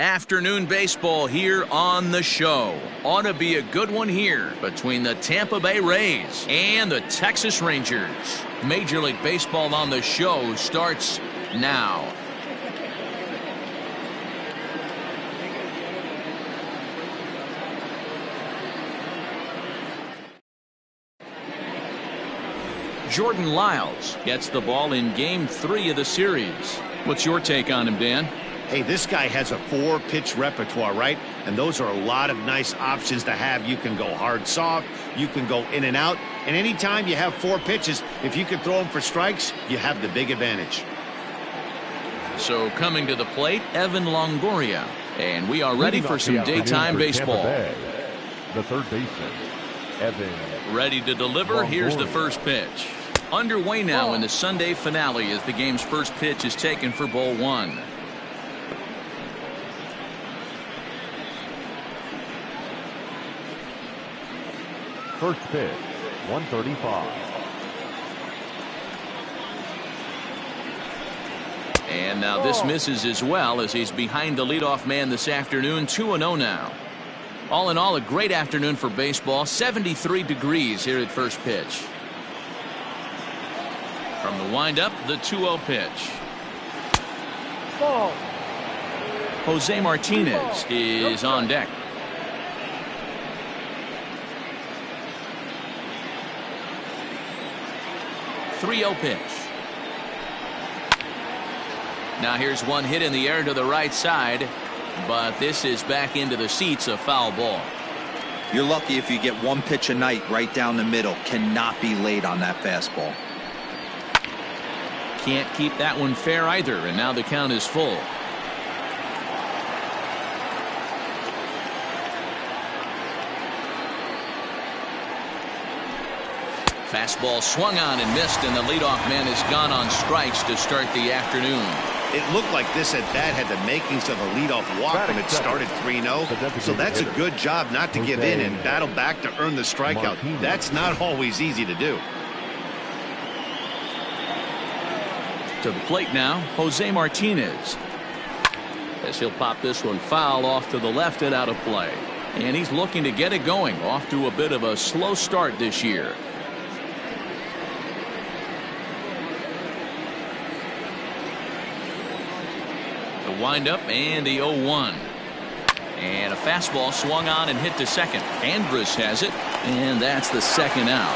Afternoon baseball here on the show. Ought to be a good one here between the Tampa Bay Rays and the Texas Rangers. Major League Baseball on the show starts now. Jordan Lyles gets the ball in Game 3 of the series. What's your take on him, Dan? Hey, this guy has a 4-pitch repertoire, right? And those are a lot of nice options to have. You can go hard, soft. You can go in and out. And anytime you have 4 pitches, if you can throw them for strikes, you have the big advantage. So coming to the plate, Evan Longoria. And we are ready for some daytime baseball. The third baseman, Evan. Ready to deliver. Longoria. Here's the first pitch. Underway now in the Sunday finale as the game's first pitch is taken for ball 1. First pitch, 135. And now this misses as well as he's behind the leadoff man this afternoon. 2-0 now. All in all, a great afternoon for baseball. 73 degrees here at first pitch. From the windup, the 2-0 pitch. Ball. Jose Martinez is on deck. .30 pitch. Now here's one hit in the air to the right side, but this is back into the seats, a foul ball. You're lucky if you get one pitch a night right down the middle. Cannot be late on that fastball. Can't keep that one fair either, and now the count is full. Fastball swung on and missed, and the leadoff man has gone on strikes to start the afternoon. It looked like this at bat had the makings of a leadoff walk when it started 3-0. So that's a good job not to give in and battle back to earn the strikeout. That's not always easy to do. To the plate now, Jose Martinez. As he'll pop this one foul off to the left and out of play. And he's looking to get it going. Off to a bit of a slow start this year. The windup and the 0-1. And a fastball swung on and hit to second. Andrus has it, and that's the second out.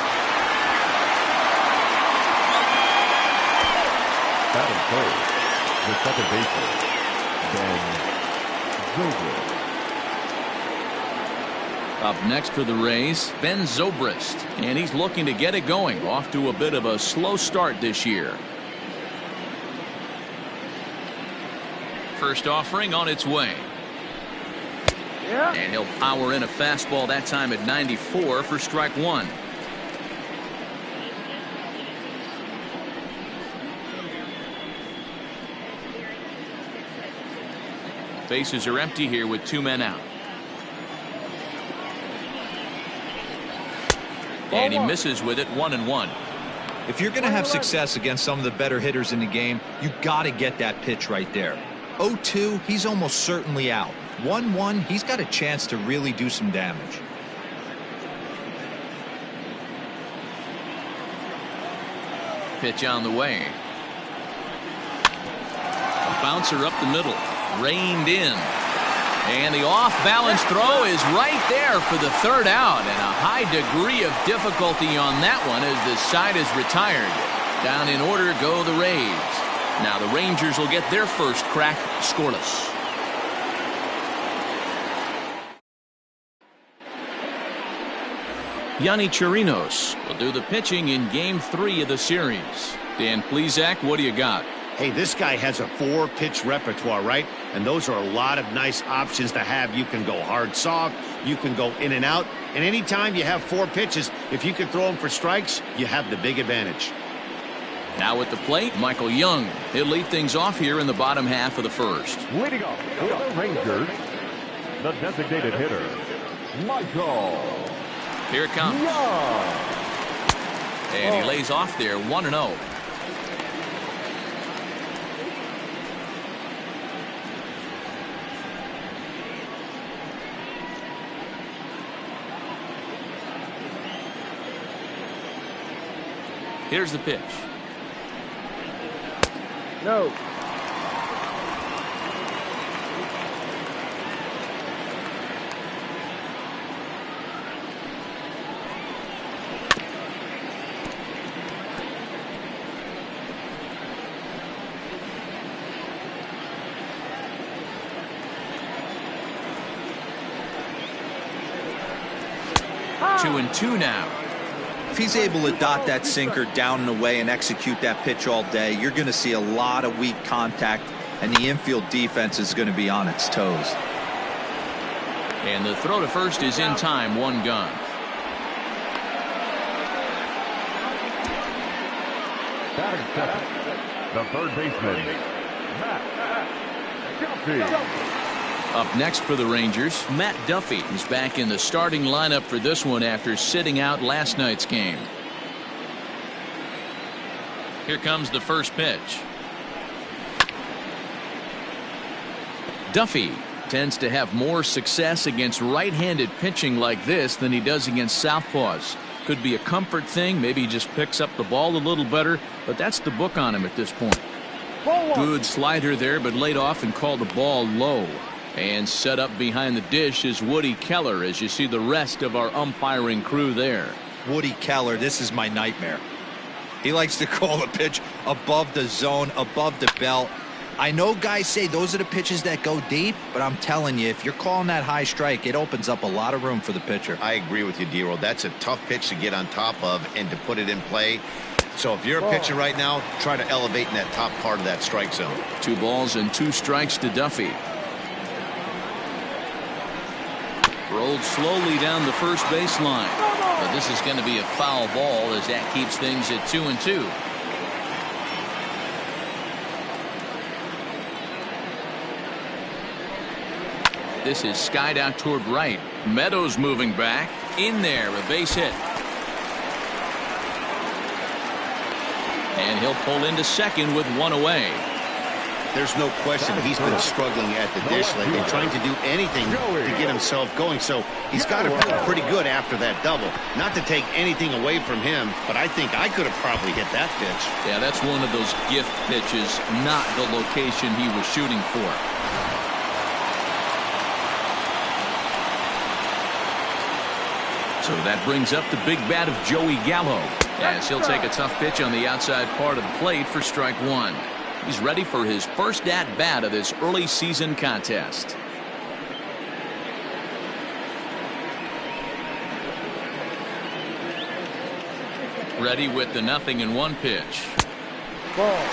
Batting third, the second baseman, Ben Zobrist. Up next for the Rays, Ben Zobrist, and he's looking to get it going. Off to a bit of a slow start this year. First offering on its way. And he'll power in a fastball that time at 94 for strike 1. Bases are empty here with 2 men out. And he misses with it, 1-1. If you're going to have success against some of the better hitters in the game, you got to get that pitch right there. 0-2, he's almost certainly out. 1-1, he's got a chance to really do some damage. Pitch on the way. A bouncer up the middle. Reined in. And the off-balance throw is right there for the third out. And a high degree of difficulty on that one as the side is retired. Down in order go the Rays. Now the Rangers will get their first crack scoreless. Yonny Chirinos will do the pitching in Game 3 of the series. Dan Plesac, what do you got? Hey, this guy has a 4-pitch repertoire, right? And those are a lot of nice options to have. You can go hard, soft. You can go in and out. And anytime you have 4 pitches, if you can throw them for strikes, you have the big advantage. Now at the plate, Michael Young. He'll lead things off here in the bottom half of the first. Leading off for the Rangers, the designated hitter, Michael. Here it comes. Young. And he lays off there, 1-0. Here's the pitch. No. 2-2 now. If he's able to dot that sinker down and away and execute that pitch all day, you're going to see a lot of weak contact, and the infield defense is going to be on its toes. And the throw to first is in time. 1 gone. Batting second, the third baseman, Matt Duffy. Up next for the Rangers, Matt Duffy is back in the starting lineup for this one after sitting out last night's game. Here comes the first pitch. Duffy tends to have more success against right-handed pitching like this than he does against southpaws. Could be a comfort thing. Maybe he just picks up the ball a little better, but that's the book on him at this point. Good slider there, but laid off and called the ball low. And set up behind the dish is Woody Keller, as you see the rest of our umpiring crew there. Woody Keller, this is my nightmare. He likes to call a pitch above the zone, above the belt. I know guys say those are the pitches that go deep, but I'm telling you, if you're calling that high strike, it opens up a lot of room for the pitcher. I agree with you, D-Roll. That's a tough pitch to get on top of and to put it in play. So if you're a pitcher right now, try to elevate in that top part of that strike zone. 2 balls and 2 strikes to Duffy. Rolled slowly down the first baseline, but this is going to be a foul ball as that keeps things at 2-2. This is skied out toward right. Meadows moving back in there, a base hit, and he'll pull into second with 1 away. There's no question he's been struggling at the dish lately, trying to do anything to get himself going. So he's got to feel pretty good after that double. Not to take anything away from him, but I think I could have probably hit that pitch. Yeah, that's one of those gift pitches, not the location he was shooting for. So that brings up the big bat of Joey Gallo, as he'll take a tough pitch on the outside part of the plate for strike 1. He's ready for his first at-bat of this early season contest. Ready with the 0-1 pitch. Ball.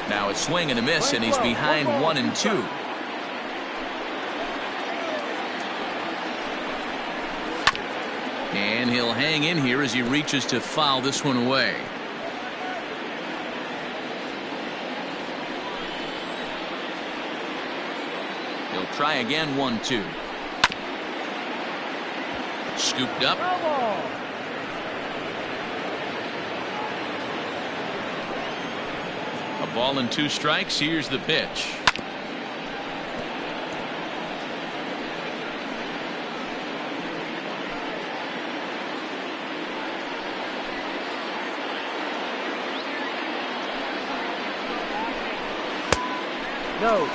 Now a swing and a miss, and he's behind 1-2. And he'll hang in here as he reaches to foul this one away. He'll try again. 1-2. Scooped up. A ball and 2 strikes. Here's the pitch. No.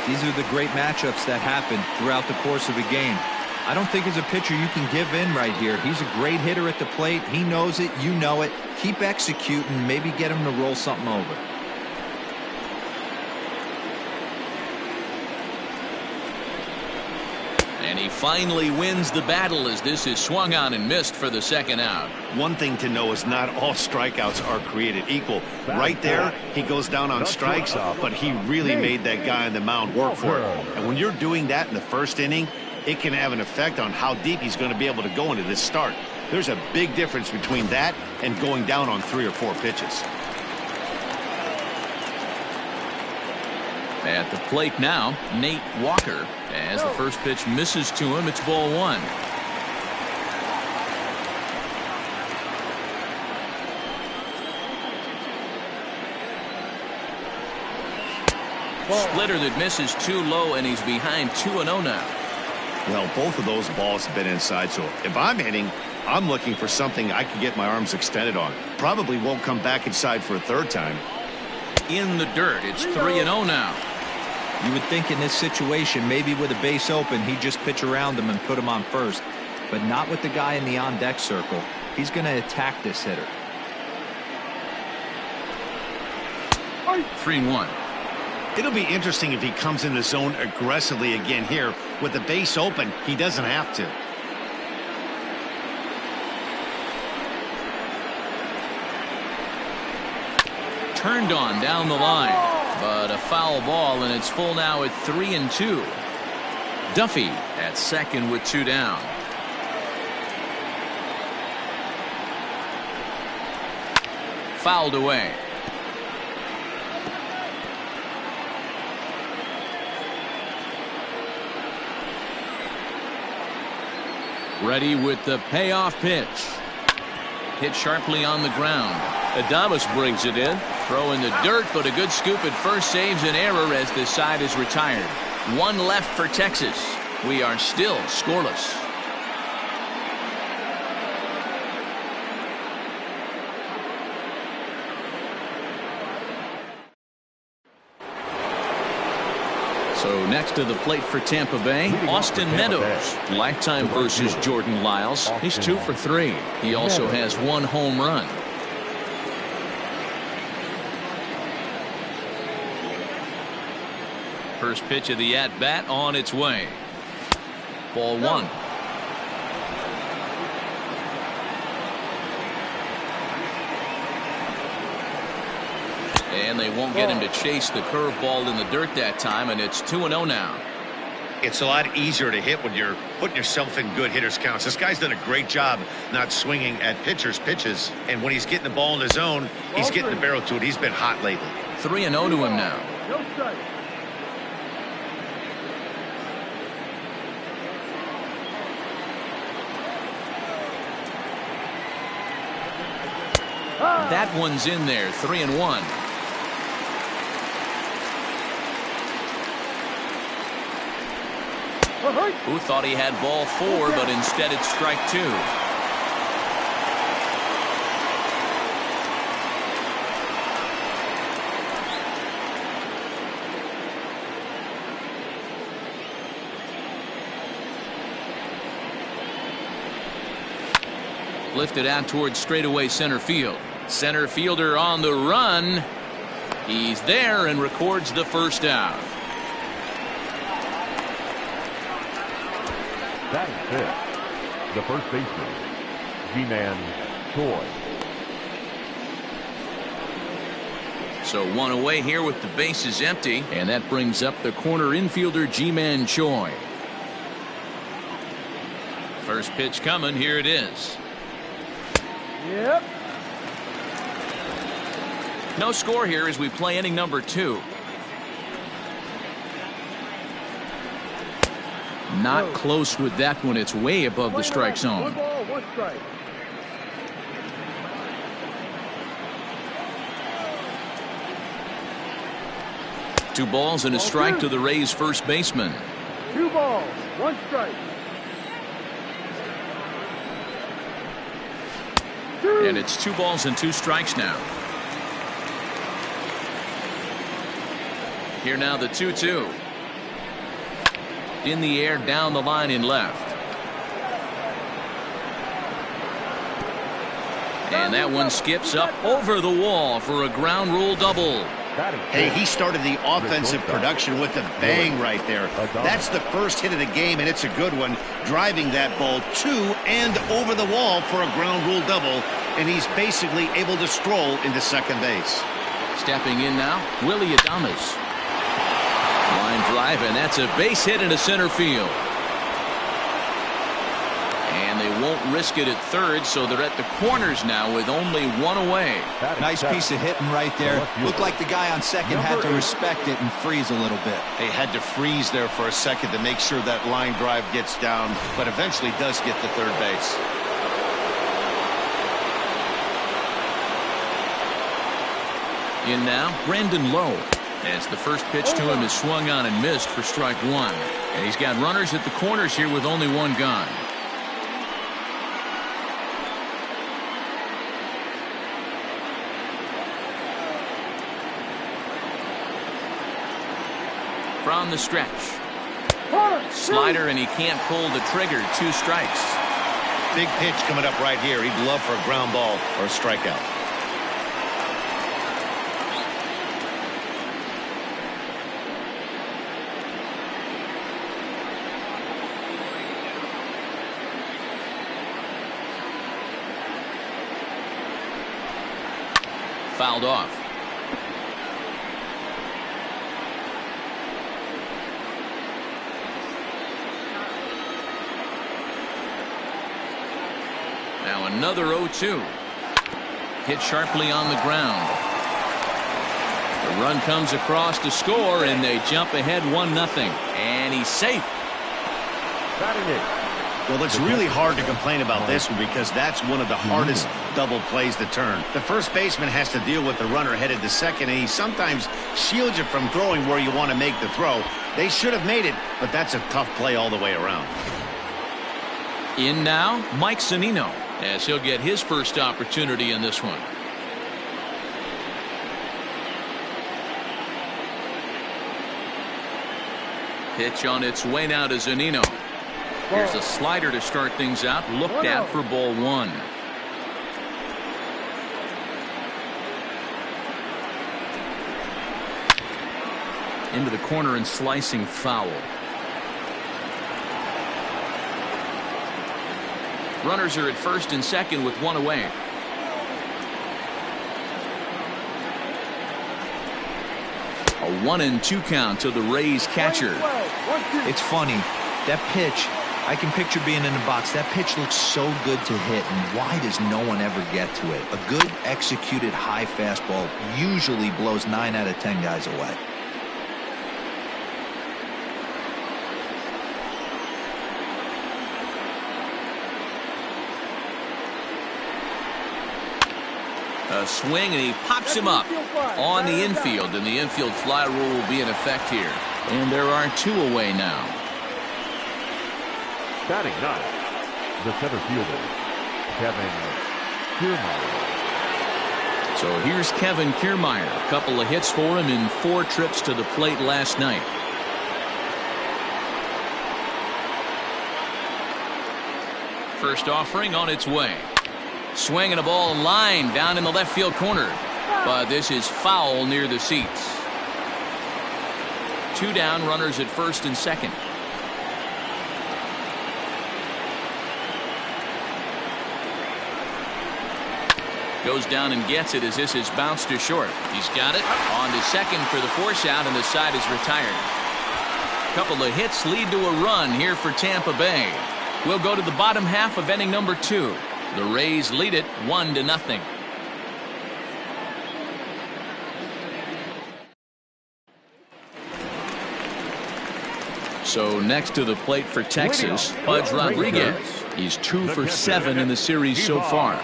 These are the great matchups that happen throughout the course of a game. I don't think as a pitcher you can give in right here. He's a great hitter at the plate. He knows it. You know it. Keep executing. Maybe get him to roll something over. And he finally wins the battle as this is swung on and missed for the second out. One thing to know is not all strikeouts are created equal. Right there, he goes down on strikes, but he really made that guy on the mound work for it. And when you're doing that in the first inning, it can have an effect on how deep he's going to be able to go into this start. There's a big difference between that and going down on 3 or 4 pitches. At the plate now, Nate Walker. As the first pitch misses to him, it's ball 1. Splitter that misses too low, and he's behind 2-0 now. Well, both of those balls have been inside, so if I'm hitting, I'm looking for something I can get my arms extended on. Probably won't come back inside for a third time. In the dirt, it's 3-0 now. You would think in this situation, maybe with a base open, he'd just pitch around him and put him on first. But not with the guy in the on-deck circle. He's going to attack this hitter. 3-1. It'll be interesting if he comes in the zone aggressively again here. With the base open, he doesn't have to. Turned on down the line, but a foul ball, and it's full now at 3-2. Duffy at second with 2 down. Fouled away. Ready with the payoff pitch. Hit sharply on the ground. Adames brings it in. Throw in the dirt, but a good scoop at first saves an error as this side is retired. 1 left for Texas. We are still scoreless. So next to the plate for Tampa Bay, Austin Meadows. Lifetime versus Jordan Lyles. He's 2 for 3. He also has 1 home run. First pitch of the at-bat on its way. Ball 1. And they won't get him to chase the curveball in the dirt that time, and it's 2-0 now. It's a lot easier to hit when you're putting yourself in good hitters counts. This guy's done a great job not swinging at pitchers' pitches, and when he's getting the ball in his zone, he's getting the barrel to it. He's been hot lately. 3-0 to him now. No strike. That one's in there. 3-1. Who thought he had ball 4, but instead it's strike 2. Lifted out towards straightaway center field. Center fielder on the run. He's there and records the first out. That is it. The first baseman, G-Man Choi. So 1 away here with the bases empty, and that brings up the corner infielder G-Man Choi. First pitch coming. Here it is. Yep. No score here as we play inning number 2. Not close with that one. It's way above the strike zone. 1 ball, 1 strike. Two balls and a strike to the Rays first baseman. 2 balls, 1 strike. And it's 2 balls and 2 strikes now. Here now the 2-2. In the air, down the line in left. And that one skips up over the wall for a ground rule double. Hey, he started the offensive production with a bang right there. That's the first hit of the game, and it's a good one. Driving that ball to and over the wall for a ground rule double, and he's basically able to stroll into second base. Stepping in now, Willie Adames. Line drive, and that's a base hit into center field. And they won't risk it at third, so they're at the corners now with only 1 away. Nice piece of hitting right there. Looked like the guy on second had to respect it and freeze a little bit. They had to freeze there for a second to make sure that line drive gets down, but eventually does get to third base. In now, Brandon Lowe, as the first pitch to him is swung on and missed for strike 1. And he's got runners at the corners here with only one gone. From the stretch. Slider, and he can't pull the trigger. 2 strikes. Big pitch coming up right here. He'd love for a ground ball or a strikeout. Fouled off. Now another 0-2. Hit sharply on the ground. The run comes across to score, and they jump ahead 1-0. And he's safe. Well, it's really hard to complain about this one because that's one of the hardest double plays to turn. The first baseman has to deal with the runner headed to second, and he sometimes shields you from throwing where you want to make the throw. They should have made it, but that's a tough play all the way around. In now, Mike Zunino, as he'll get his first opportunity in this one. Pitch on its way now to Zunino. Here's a slider to start things out. Looked at for ball 1. Into the corner and slicing foul. Runners are at first and second with 1 away. A 1-2 count to the Rays catcher. It's funny. That pitch, I can picture being in the box. That pitch looks so good to hit, and why does no one ever get to it? A good executed high fastball usually blows 9 out of 10 guys away. A swing, and he pops him up on the infield, and the infield fly rule will be in effect here. And there are 2 away now. Batting 9, the center fielder, Kevin Kiermaier. So here's Kevin Kiermaier. A couple of hits for him in 4 trips to the plate last night. First offering on its way. Swinging a ball line down in the left field corner. But this is foul near the seats. 2 down, runners at first and second. Goes down and gets it as this is bounced to short. He's got it on to second for the force out, and the side is retired. Couple of hits lead to a run here for Tampa Bay. We'll go to the bottom half of inning number 2. The Rays lead it 1-0. So next to the plate for Texas, Pudge Rodriguez. He's 2 for 7 in the series so far.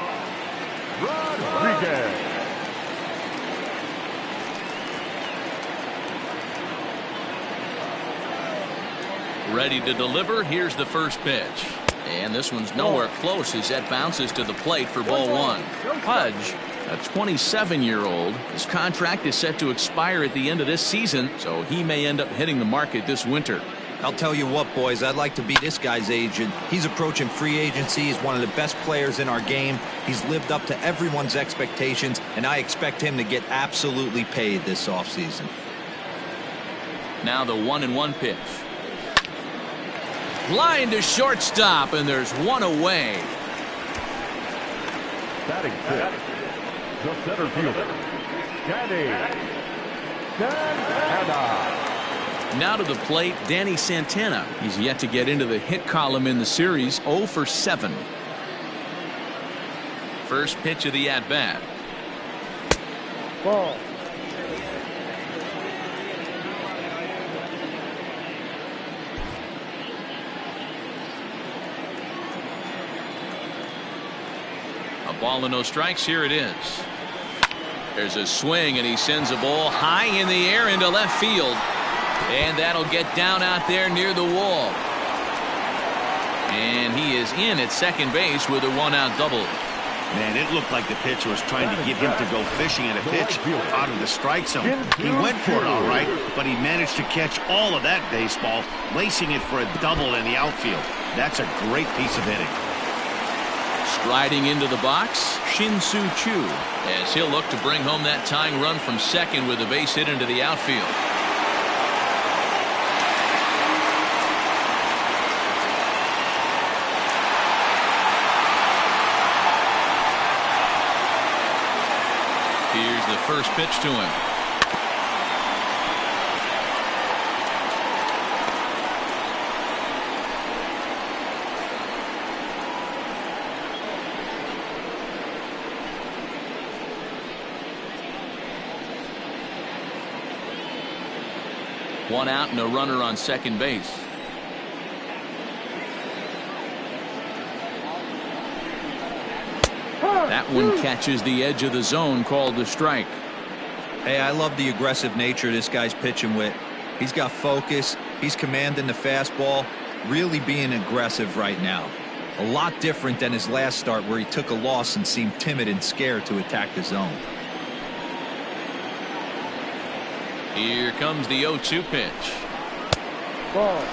Rodriguez. Ready to deliver. Here's the first pitch. And this one's nowhere close as that bounces to the plate for ball 1. Pudge, a 27-year-old, his contract is set to expire at the end of this season, so he may end up hitting the market this winter. I'll tell you what, boys, I'd like to be this guy's agent. He's approaching free agency. He's one of the best players in our game. He's lived up to everyone's expectations, and I expect him to get absolutely paid this offseason. Now the 1-1 pitch. Line to shortstop, and there's 1 away. Batting 6, the center fielder, Danny Santana. Now to the plate, Danny Santana. He's yet to get into the hit column in the series, 0 for 7. First pitch of the at-bat. Ball. A ball and no strikes. Here it is. There's a swing, and he sends a ball high in the air into left field. And that'll get down out there near the wall. And he is in at second base with a one-out double. Man, it looked like the pitcher was trying to get him to go fishing at a pitch out of the strike zone. He went for it all right, but he managed to catch all of that baseball, lacing it for a double in the outfield. That's a great piece of hitting. Striding into the box, Shin-Soo Choo, as he'll look to bring home that tying run from second with a base hit into the outfield. Here's the first pitch to him. One out and a runner on second base. That one catches the edge of the zone, called a strike. Hey, I love the aggressive nature this guy's pitching with. He's got focus. He's commanding the fastball. Really being aggressive right now. A lot different than his last start where he took a loss and seemed timid and scared to attack the zone. Here comes the 0-2 pitch. Ball.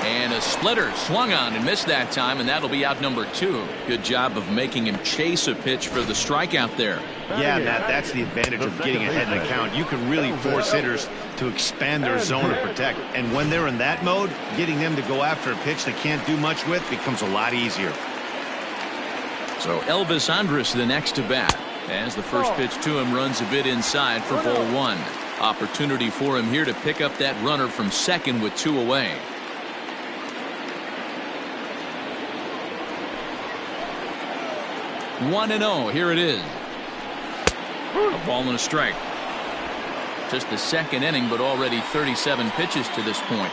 And a splitter swung on and missed that time, and that'll be out number 2. Good job of making him chase a pitch for the strikeout there. Yeah, Matt, that's the advantage of getting ahead in the count. You can really force hitters to expand their zone to protect. And when they're in that mode, getting them to go after a pitch they can't do much with becomes a lot easier. So Elvis Andrus the next to bat, as the first pitch to him runs a bit inside for ball 1. Opportunity for him here to pick up that runner from second with 2 away. One and 0. Here it is. A ball and a strike. Just the second inning, but already 37 pitches to this point.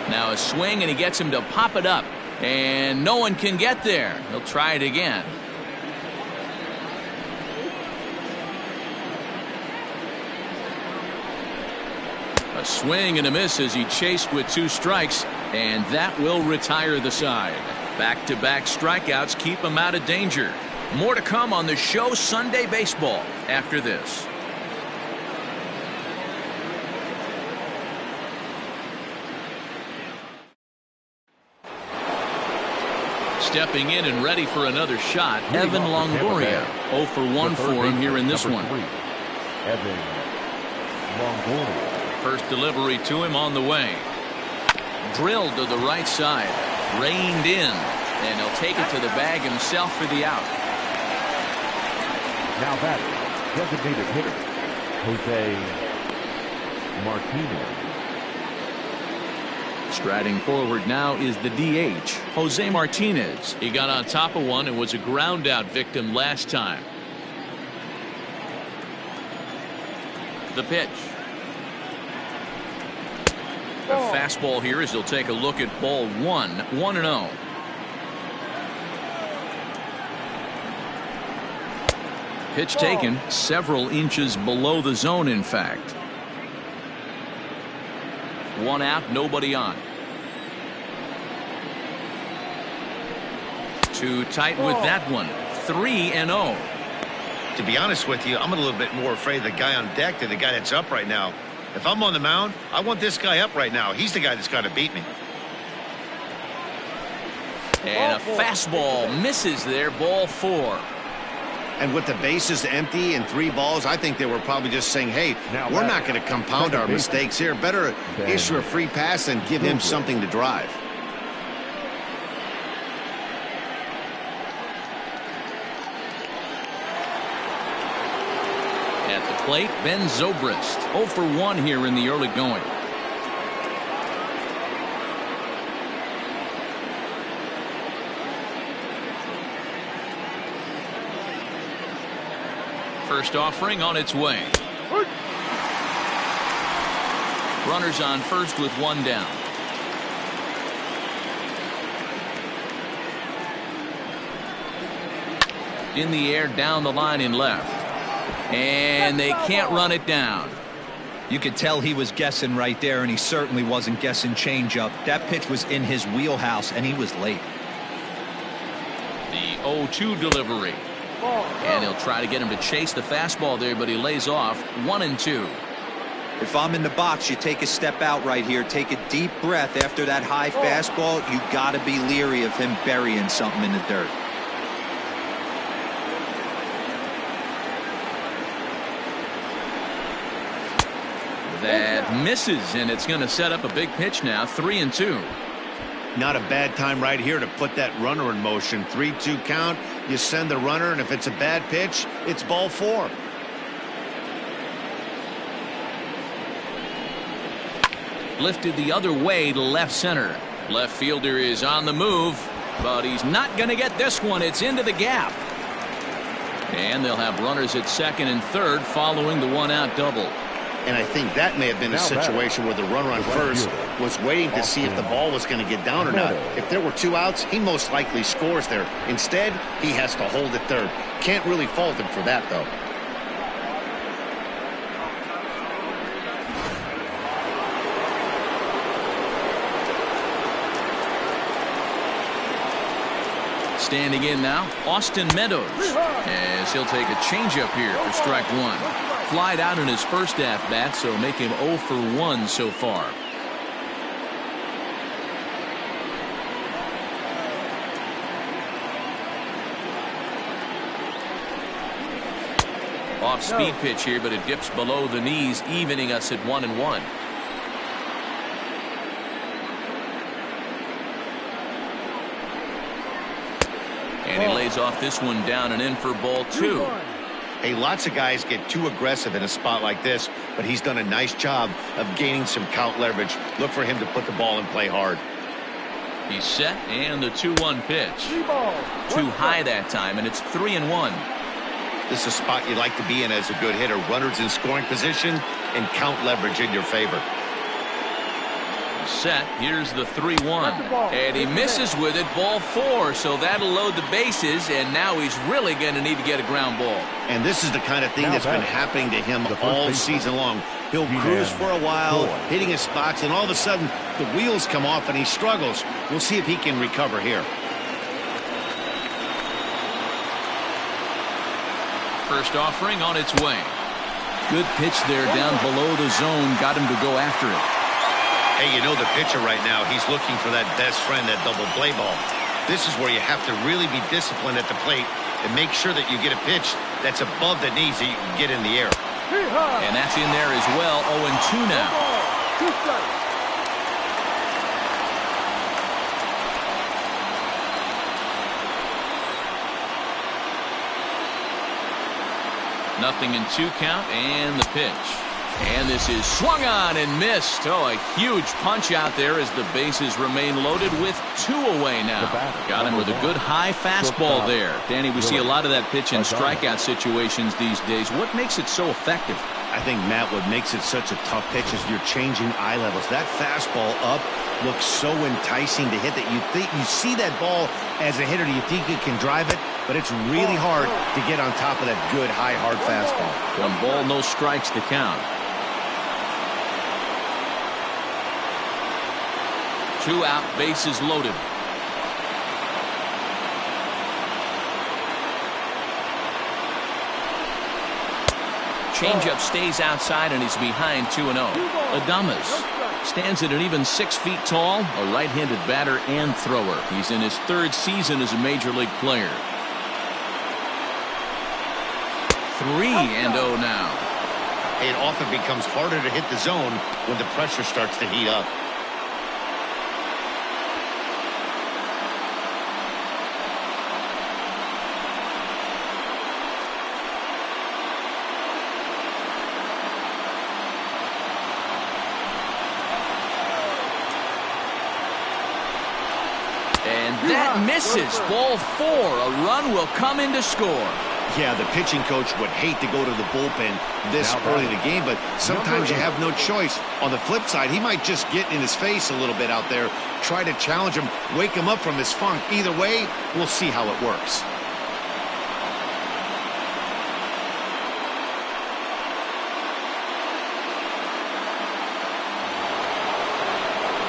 Now a swing, and he gets him to pop it up. And no one can get there. He'll try it again. A swing and a miss as he chased with 2 strikes, and that will retire the side. Back-to-back strikeouts keep him out of danger. More to come on the show Sunday Baseball after this. Stepping in and ready for another shot, Evan Longoria. 0 for 1 for him here in this one. Evan Longoria. First delivery to him on the way. Drilled to the right side. Reined in. And he'll take it to the bag himself for the out. Now batting, designated hitter, Jose Martinez. Striding forward now is the DH, Jose Martinez. He got on top of one and was a ground out victim last time. The pitch. A fastball here as he'll take a look at ball 1, 1-0. Pitch taken several inches below the zone, in fact. 1 out, nobody on. Too tight with that one. 3-0. To be honest with you, I'm a little bit more afraid of the guy on deck than the guy that's up right now. If I'm on the mound, I want this guy up right now. He's the guy that's got to beat me. And a fastball misses there, ball 4. And with the bases empty and 3 balls, I think they were probably just saying, hey, we're not going to compound our mistakes here. Better issue a free pass and give him something to drive. At the plate, Ben Zobrist. 0 for 1 here in the early going. First offering on its way. Runners on first with 1 down. In the air, down the line in left. And they can't run it down. You could tell he was guessing right there, and he certainly wasn't guessing changeup. That pitch was in his wheelhouse, and he was late. The 0-2 delivery. And he'll try to get him to chase the fastball there, but he lays off 1-2. If I'm in the box, you take a step out right here. Take a deep breath after that high fastball. You got to be leery of him burying something in the dirt. That misses, and it's going to set up a big pitch now. 3-2. Not a bad time right here to put that runner in motion. 3-2 count. You send the runner, and if it's a bad pitch, it's ball 4. Lifted the other way to left center. Left fielder is on the move, but he's not going to get this one. It's into the gap. And they'll have runners at second and third following the one-out double. And I think that may have been a situation where the runner on first was waiting to see if the ball was going to get down or not. If there were 2 outs, he most likely scores there. Instead, he has to hold at third. Can't really fault him for that, though. Standing in now, Austin Meadows, as he'll take a changeup here for strike 1. Flied out in his first at-bat, so make him 0 for 1 so far. Off-speed pitch here, but it dips below the knees, evening us at 1-1. And he lays off this one down and in for ball 2. Hey, lots of guys get too aggressive in a spot like this, but he's done a nice job of gaining some count leverage. Look for him to put the ball and play hard. He's set, and the 2-1 pitch. Too high that time, and it's 3-1. This is a spot you'd like to be in as a good hitter. Runners in scoring position and count leverage in your favor. Set. Here's the 3-1, and he misses with it. Ball 4, so that'll load the bases, and now he's really going to need to get a ground ball. And this is the kind of thing that's been happening to him all season long. He'll cruise for a while, hitting his spots, and all of a sudden the wheels come off and he struggles. We'll see if he can recover here. First offering on its way. Good pitch there down below the zone, got him to go after it. Hey, you know the pitcher right now, he's looking for that best friend, that double play ball. This is where you have to really be disciplined at the plate and make sure that you get a pitch that's above the knees that you can get in the air. And that's in there as well. 0-2 now. Nothing in 2 count, and the pitch. And this is swung on and missed. Oh, a huge punch out there as the bases remain loaded with 2 away now. Got him with a good high fastball there. Danny, we see a lot of that pitch in strikeout situations these days. What makes it so effective? I think, Matt, what makes it such a tough pitch is you're changing eye levels. That fastball up looks so enticing to hit that you see that ball as a hitter, you think you can drive it, but it's really hard to get on top of that good high hard fastball. 1 ball, no strikes to count. 2 out, bases loaded. Changeup stays outside and he's behind 2-0. Adames stands at an even 6 feet tall, a right-handed batter and thrower. He's in his 3rd season as a major league player. 3-0 now. It often becomes harder to hit the zone when the pressure starts to heat up. That misses. Ball 4. A run will come in to score. Yeah, the pitching coach would hate to go to the bullpen this early in the game, but sometimes you have no choice. On the flip side, he might just get in his face a little bit out there, try to challenge him, wake him up from his funk. Either way, we'll see how it works.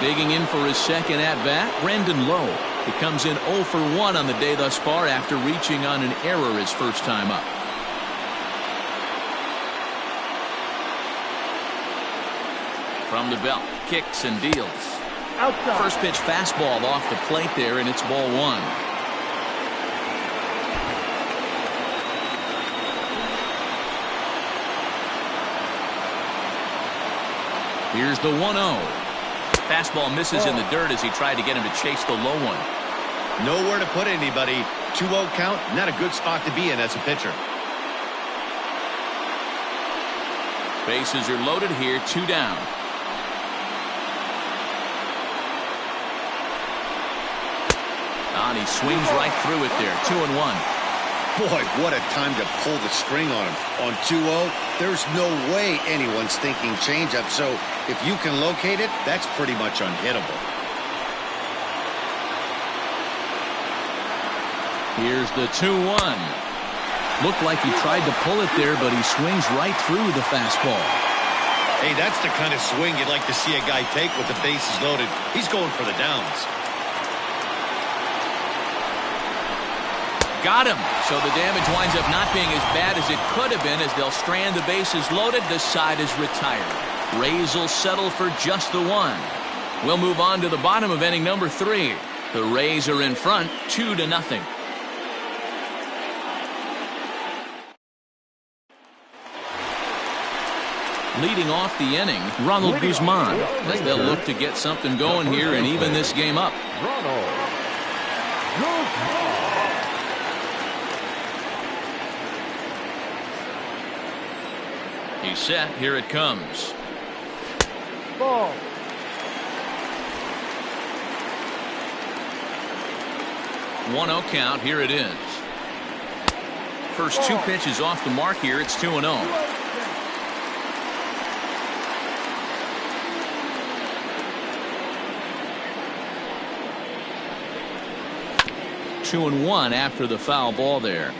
Digging in for his second at-bat, Brendan Lowe. He comes in 0 for 1 on the day thus far after reaching on an error his first time up. From the belt, kicks and deals. Outside. First pitch fastball off the plate there, and it's ball 1. Here's the 1-0. Fastball misses in the dirt as he tried to get him to chase the low one. Nowhere to put anybody. 2-0 count, not a good spot to be in as a pitcher. Bases are loaded here, 2 down. And he swings right through it there, 2-1. Boy, what a time to pull the string on him. On 2-0, there's no way anyone's thinking changeup, so if you can locate it, that's pretty much unhittable. Here's the 2-1. Looked like he tried to pull it there, but he swings right through the fastball. Hey, that's the kind of swing you'd like to see a guy take with the bases loaded. He's going for the downs. Got him. So the damage winds up not being as bad as it could have been as they'll strand the bases loaded. This side is retired. Rays will settle for just the 1. We'll move on to the bottom of inning number 3. The Rays are in front 2-0. Leading off the inning, Ronald Guzman, as they'll look to get something going here and even this game up. He's set. Here it comes. Ball. 1-0 count. Here it is. First 2 pitches off the mark here. It's 2-0. 2-1 after the foul ball there.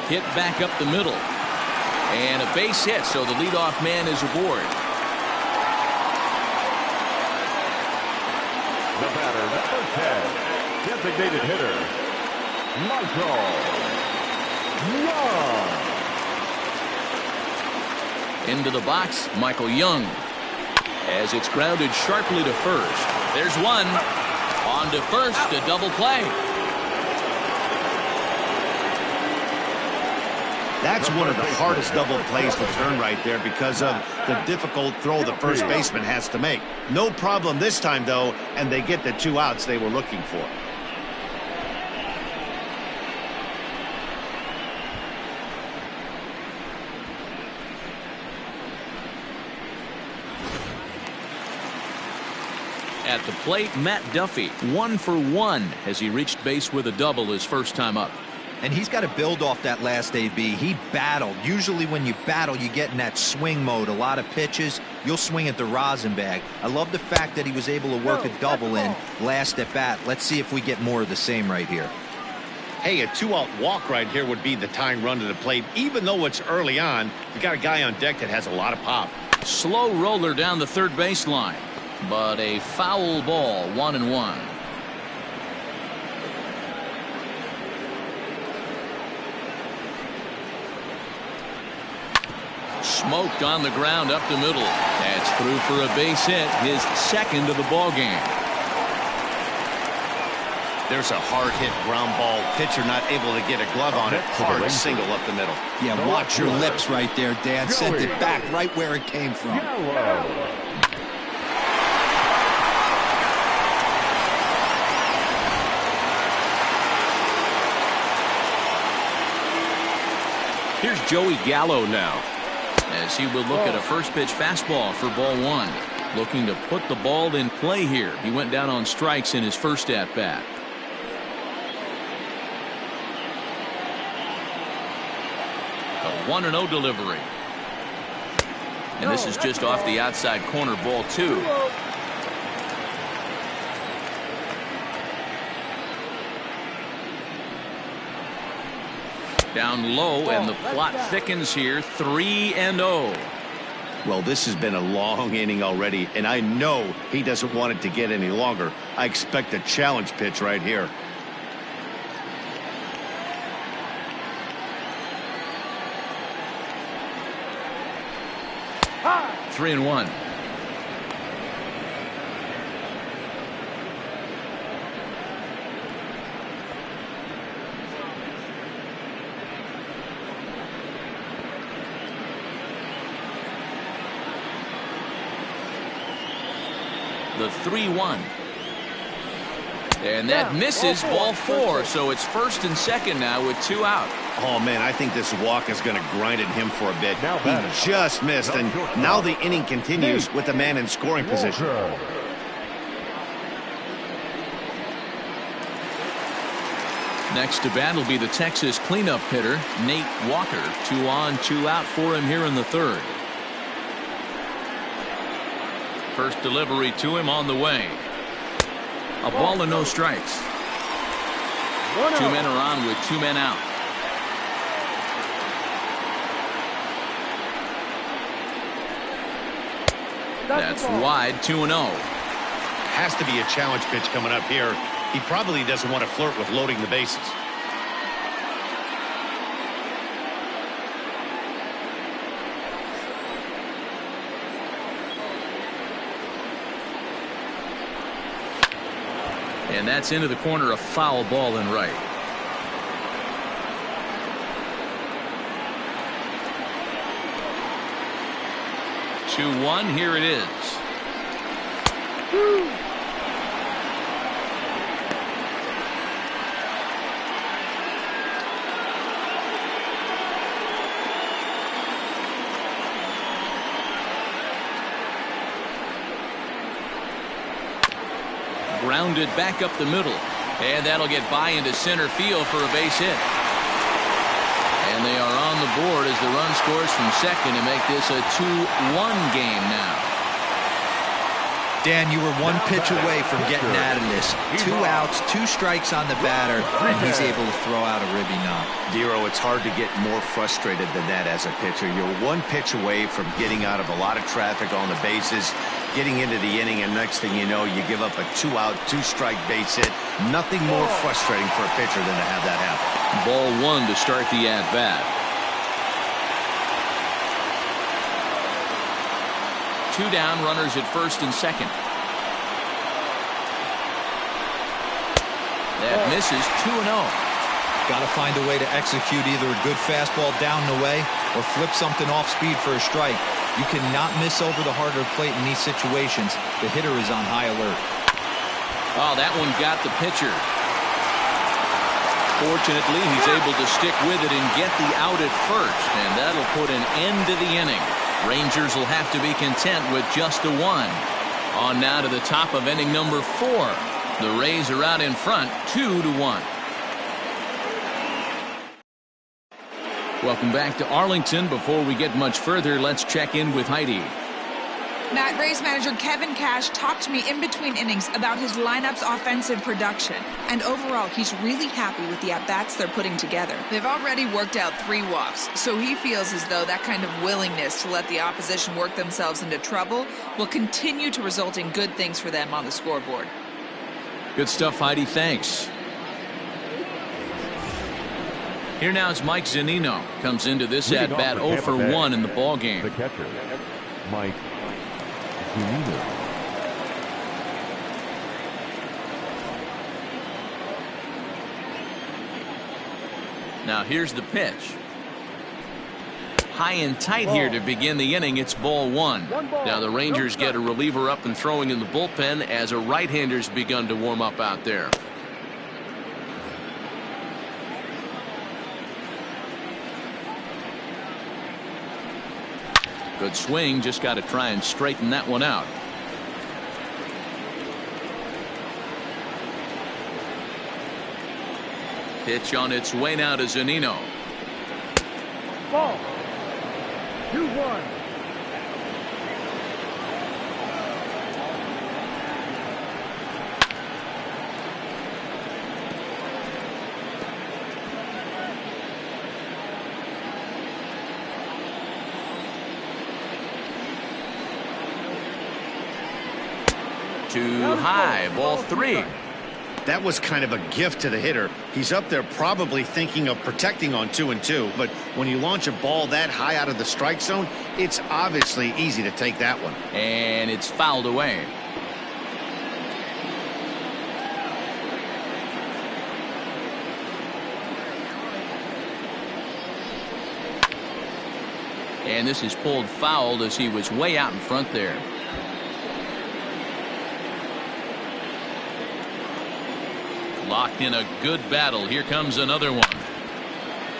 Hit back up the middle. And a base hit, so the leadoff man is aboard. The batter, number 10, designated hitter, Michael Young. Into the box, Michael Young. As it's grounded sharply to first. There's one. On to first, a double play. That's one of the hardest double plays to turn right there because of the difficult throw the first baseman has to make. No problem this time, though, and they get the 2 outs they were looking for. At the plate, Matt Duffy, 1 for 1 as he reached base with a double his first time up. And he's got to build off that last AB. He battled. Usually when you battle, you get in that swing mode. A lot of pitches, you'll swing at the rosin bag. I love the fact that he was able to work a double in last at bat. Let's see if we get more of the same right here. Hey, a 2-out walk right here would be the tying run to the plate. Even though it's early on, you got a guy on deck that has a lot of pop. Slow roller down the third baseline, but a foul ball, 1-1. Smoked on the ground up the middle. That's through for a base hit, his second of the ball game. There's a hard hit ground ball. Pitcher not able to get a glove on it. Hard single up the middle. Yeah, watch your lips right there, Dan. Sent it back right where it came from. Here's Joey Gallo now, as he will look at a first pitch fastball for ball 1. Looking to put the ball in play here. He went down on strikes in his first at bat. A 1-0 delivery. And this is just off the outside corner, ball 2. Down low, and the plot thickens here, 3-0. Well, this has been a long inning already, and I know he doesn't want it to get any longer. I expect a challenge pitch right here. Ah! 3-1. The 3-1. And that misses, ball 4. So it's first and second now with 2 out. Oh, man, I think this walk is going to grind at him for a bit. He just missed, and now the inning continues with the man in scoring position. Next to bat will be the Texas cleanup hitter, Nate Walker. 2 on, 2 out for him here in the third. First delivery to him on the way. A ball and no strikes. 2 men are on with 2 men out. That's wide, 2-0. Has to be a challenge pitch coming up here. He probably doesn't want to flirt with loading the bases. And that's into the corner, a foul ball in right. Two, 1, here it is. Grounded back up the middle, and that'll get by into center field for a base hit. And they are on the board as the run scores from second to make this a 2-1 game now. Dan, you were 1 pitch away from getting out of this. 2 outs, 2 strikes on the batter, and he's able to throw out a ribby knock. Dero, it's hard to get more frustrated than that as a pitcher. You're 1 pitch away from getting out of a lot of traffic on the bases, getting into the inning, and next thing you know, you give up a 2-out, 2-strike base hit. Nothing more frustrating for a pitcher than to have that happen. Ball 1 to start the at-bat. 2 down, runners at first and second. That misses, 2-0. Got to find a way to execute either a good fastball down the way or flip something off speed for a strike. You cannot miss over the heart of the plate in these situations. The hitter is on high alert. Oh, that one got the pitcher. Fortunately, he's able to stick with it and get the out at first, and that'll put an end to the inning. Rangers will have to be content with just a 1. On now to the top of inning number 4. The Rays are out in front, 2-1. Welcome back to Arlington. Before we get much further, let's check in with Heidi. Matt, Rays manager Kevin Cash talked to me in between innings about his lineup's offensive production. And overall, he's really happy with the at-bats they're putting together. They've already worked out 3 walks, so he feels as though that kind of willingness to let the opposition work themselves into trouble will continue to result in good things for them on the scoreboard. Good stuff, Heidi. Thanks. Here now is Mike Zunino. Comes into this at-bat 0 for 1 in the ball game. The catcher, Mike Zunino. Now here's the pitch. High and tight here to begin the inning. It's ball 1. Now the Rangers get a reliever up and throwing in the bullpen as a right-hander's begun to warm up out there. Good swing, just got to try and straighten that one out. Pitch on its way now to Zunino. Ball. 2-1. too high. Ball 3. That was kind of a gift to the hitter. He's up there probably thinking of protecting on 2-2, but when you launch a ball that high out of the strike zone, it's obviously easy to take that one. And it's fouled away. And this is pulled fouled as he was way out in front there. Locked in a good battle. Here comes another one.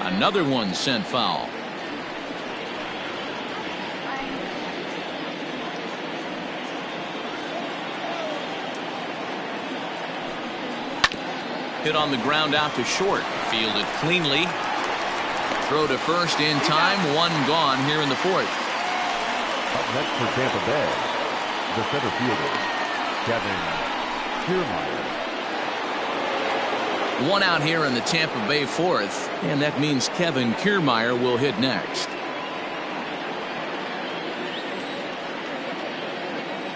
Another one sent foul. Hit on the ground out to short. Fielded cleanly. Throw to first in time. One gone here in the 4th. Up next for Tampa Bay, the center fielder, Kevin Kiermaier. One out here in the Tampa Bay 4th, and that means Kevin Kiermaier will hit next.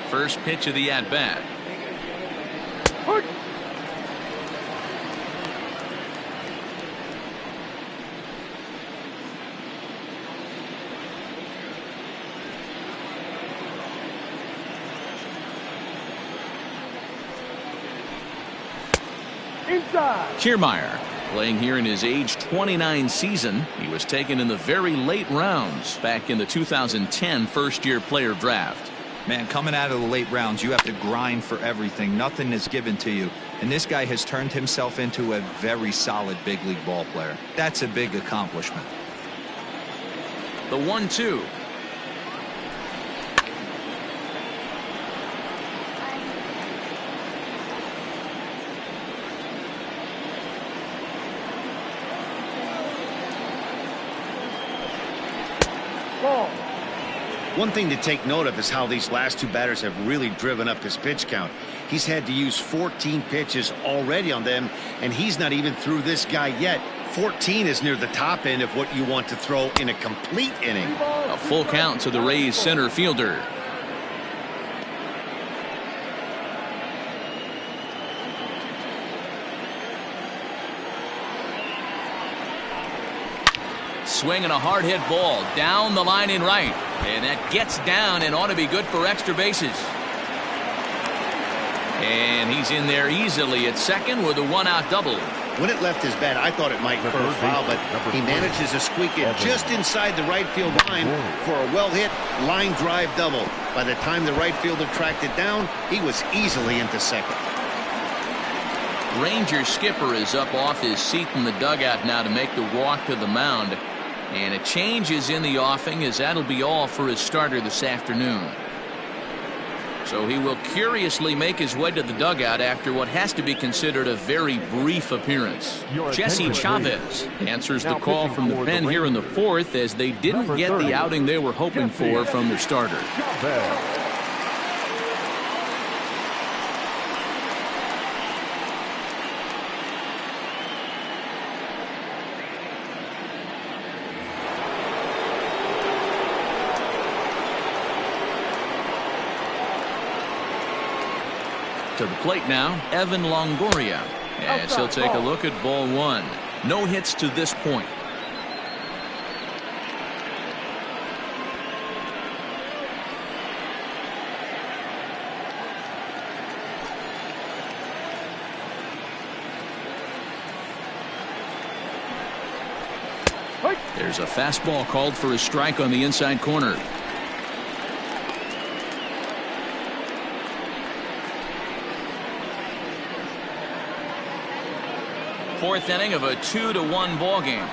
First pitch of the at-bat. Kiermaier playing here in his age 29 season. He was taken in the very late rounds back in the 2010 first-year player draft. Man, coming out of the late rounds, you have to grind for everything. Nothing is given to you. And this guy has turned himself into a very solid big league ball player. That's a big accomplishment. The 1-2. One thing to take note of is how these last two batters have really driven up his pitch count. He's had to use 14 pitches already on them, and he's not even through this guy yet. 14 is near the top end of what you want to throw in a complete inning. A full count to the Rays center fielder. Swinging a hard hit ball down the line in right, and that gets down and ought to be good for extra bases. And he's in there easily at second with a 1-out double. When it left his bat, I thought it might curve foul, but he manages to squeak it just inside the right field line for a well-hit line drive double. By the time the right fielder tracked it down, he was easily into second. Ranger skipper is up off his seat in the dugout now to make the walk to the mound. And a change is in the offing, as that'll be all for his starter this afternoon. So he will curiously make his way to the dugout after what has to be considered a very brief appearance. Jesse Chavez answers the call from the pen here in the 4th, as they didn't get the outing they were hoping for from their starter. To the plate now, Evan Longoria, as he'll take a look at ball 1. No hits to this point. There's a fastball called for a strike on the inside corner. Fourth inning of a 2-1 ball game.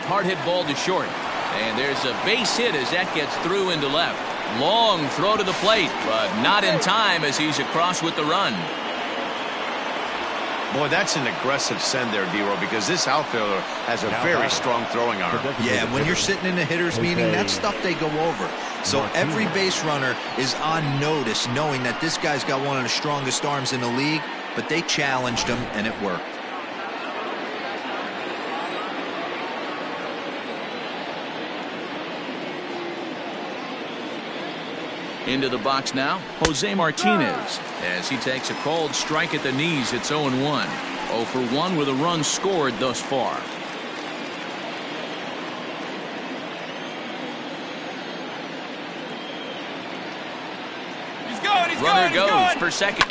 Hard hit ball to short, and there's a base hit as that gets through into left. Long throw to the plate, but not in time as he's across with the run. Boy, that's an aggressive send there, D-Row, because this outfielder has a very strong throwing arm. Yeah, when you're sitting in a hitter's meeting, that's stuff they go over. So every base runner is on notice, knowing that this guy's got one of the strongest arms in the league, but they challenged him, and it worked. Into the box now, Jose Martinez. As he takes a cold strike at the knees, it's 0-1. 0 for 1 with a run scored thus far. Runner goes for second.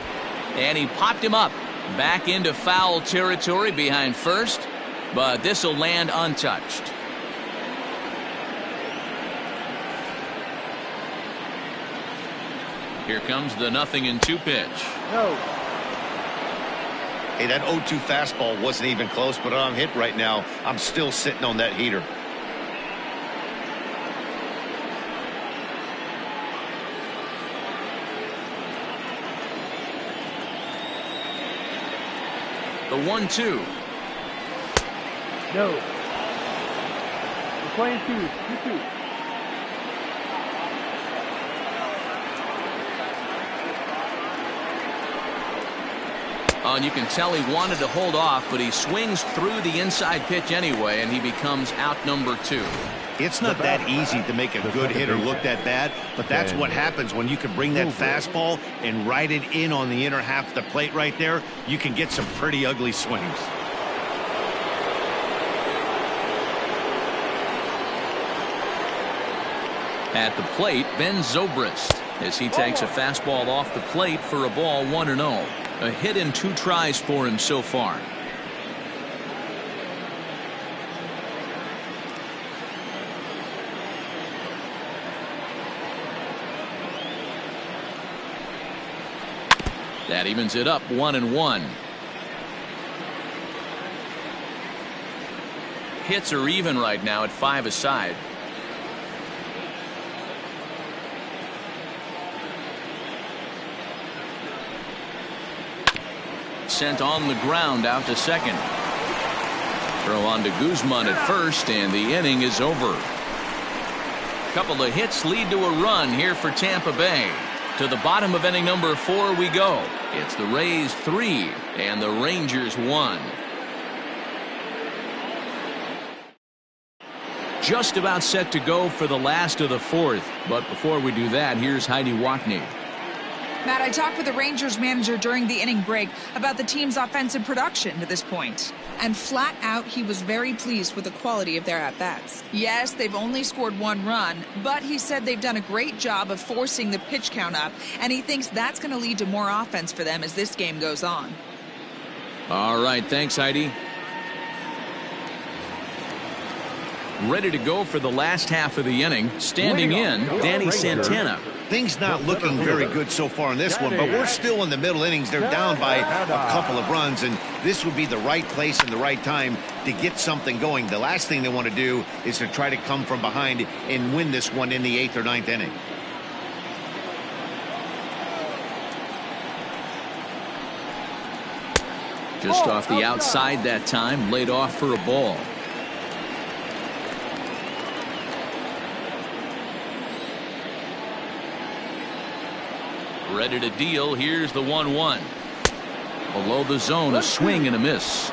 And he popped him up. Back into foul territory behind first. But this will land untouched. Here comes the 0-2 pitch. No. Hey, that 0-2 fastball wasn't even close, but I'm hit right now. I'm still sitting on that heater. The 1-2. No. We're playing 2-2. And you can tell he wanted to hold off, but he swings through the inside pitch anyway, and he becomes out number 2. It's not that easy to make a good hitter look that bad, but that's what happens when you can bring that fastball and ride it in on the inner half of the plate right there. You can get some pretty ugly swings. At the plate, Ben Zobrist, as he takes a fastball off the plate for a ball 1-0. A hit in 2 tries for him so far. That evens it up 1-1. Hits are even right now at 5 aside. Sent on the ground out to second. Throw on to Guzman at first, and the inning is over. Couple of hits lead to a run here for Tampa Bay. To the bottom of inning number 4 we go. It's the Rays 3 and the Rangers 1. Just about set to go for the last of the 4th. But before we do that, here's Heidi Watney. Matt, I talked with the Rangers manager during the inning break about the team's offensive production to this point. And flat out, he was very pleased with the quality of their at-bats. Yes, they've only scored 1 run, but he said they've done a great job of forcing the pitch count up, and he thinks that's going to lead to more offense for them as this game goes on. All right, thanks, Heidi. Ready to go for the last half of the inning. Standing in, Danny Santana. Things not looking very good so far in this one, but we're still in the middle innings. They're down by a couple of runs, and this would be the right place and the right time to get something going. The last thing they want to do is to try to come from behind and win this one in the 8th or 9th inning. Just off the outside that time, laid off for a ball. Ready to deal. Here's the 1-1. Below the zone, a swing and a miss.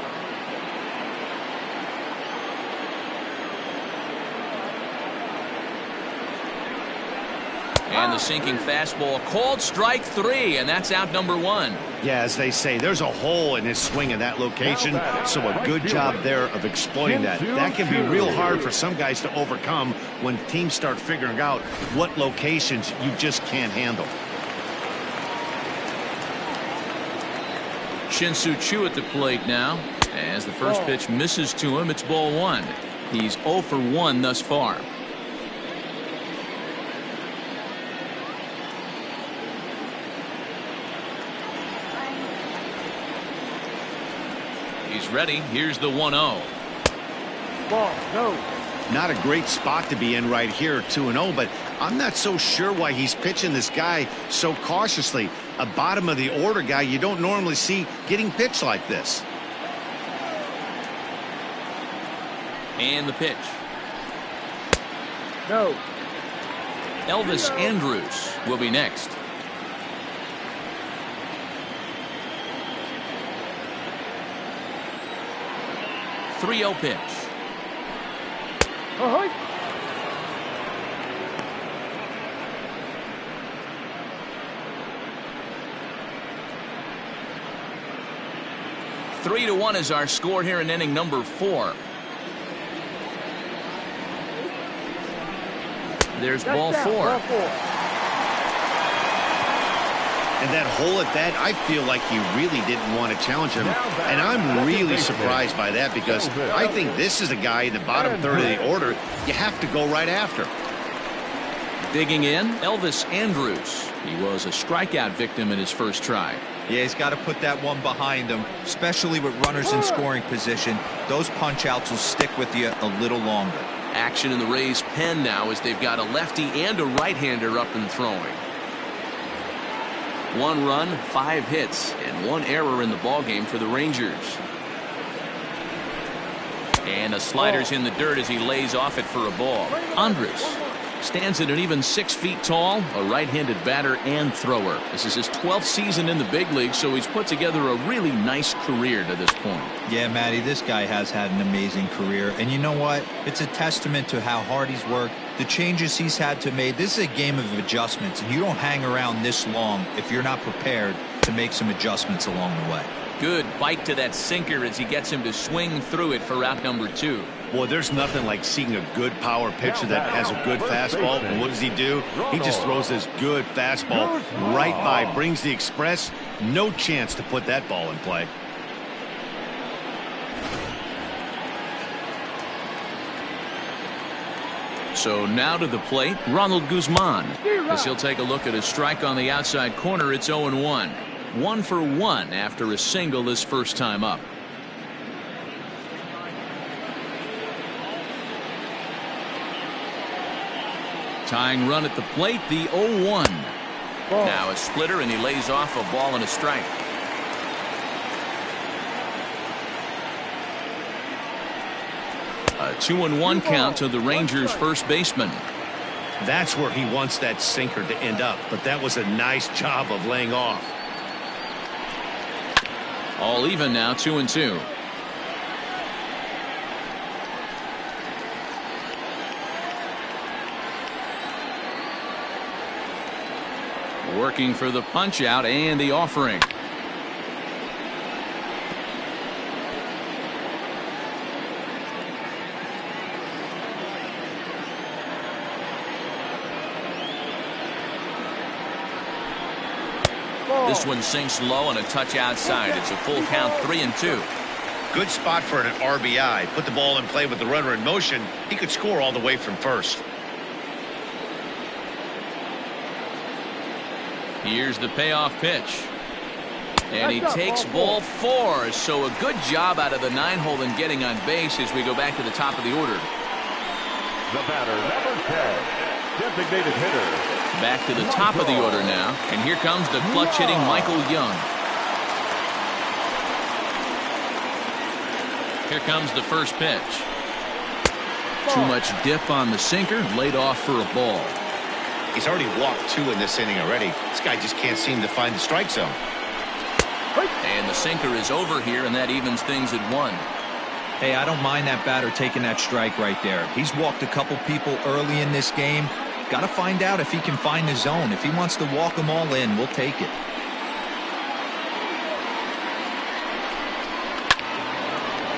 And the sinking fastball called strike 3, and that's out number 1. Yeah, as they say, there's a hole in his swing in that location, so a good job there of exploiting that. That can be real hard for some guys to overcome when teams start figuring out what locations you just can't handle. Shin-Soo Choo at the plate now. As the first pitch misses to him, it's ball 1. He's 0 for 1 thus far. He's ready. Here's the 1-0. Ball, no. Not a great spot to be in right here, 2-0, but I'm not so sure why he's pitching this guy so cautiously. A bottom of the order guy you don't normally see getting pitched like this. And the pitch. No. Elvis Andrus will be next. .30 pitch. 3-1 is our score here in inning number 4. There's ball 4. And that hole at bat, I feel like he really didn't want to challenge him. And I'm really surprised by that because I think this is a guy in the bottom third of the order you have to go right after. Digging in, Elvis Andrus. He was a strikeout victim in his first try. Yeah, he's got to put that one behind him, especially with runners in scoring position. Those punch-outs will stick with you a little longer. Action in the Rays' pen now as they've got a lefty and a right-hander up and throwing. 1 run, 5 hits, and 1 error in the ballgame for the Rangers. And a slider's in the dirt as he lays off it for a ball. Andrus stands at an even 6 feet tall, a right-handed batter and thrower. This is his 12th season in the big league, so he's put together a really nice career to this point. Yeah, Matty, this guy has had an amazing career. And you know what? It's a testament to how hard he's worked, the changes he's had to make. This is a game of adjustments, and you don't hang around this long if you're not prepared to make some adjustments along the way. Good bite to that sinker as he gets him to swing through it for out number 2. Boy, there's nothing like seeing a good power pitcher that has a good fastball. And what does he do? He just throws this good fastball right by, brings the express. No chance to put that ball in play. So now to the plate, Ronald Guzman. As he'll take a look at a strike on the outside corner, it's 0-1. 1 for 1 after a single his first time up. Tying run at the plate, the 0-1. Now a splitter, and he lays off a ball and a strike. A 2-1 count to the Rangers' first baseman. That's where he wants that sinker to end up, but that was a nice job of laying off. All even now, 2-2. Working for the punch out and the offering. This one sinks low and a touch outside. It's a full count, 3-2. Good spot for an RBI. Put the ball in play with the runner in motion. He could score all the way from first. Here's the payoff pitch. And he takes ball 4. So a good job out of the 9-hole in getting on base as we go back to the top of the order. The batter, number 10, designated hitter. Back to the top of the order now. And here comes the clutch hitting Michael Young. Here comes the first pitch. Too much dip on the sinker, laid off for a ball. He's already walked 2 in this inning already. This guy just can't seem to find the strike zone. And the sinker is over here, and that evens things at 1. Hey, I don't mind that batter taking that strike right there. He's walked a couple people early in this game. Got to find out if he can find the zone. If he wants to walk them all in, we'll take it.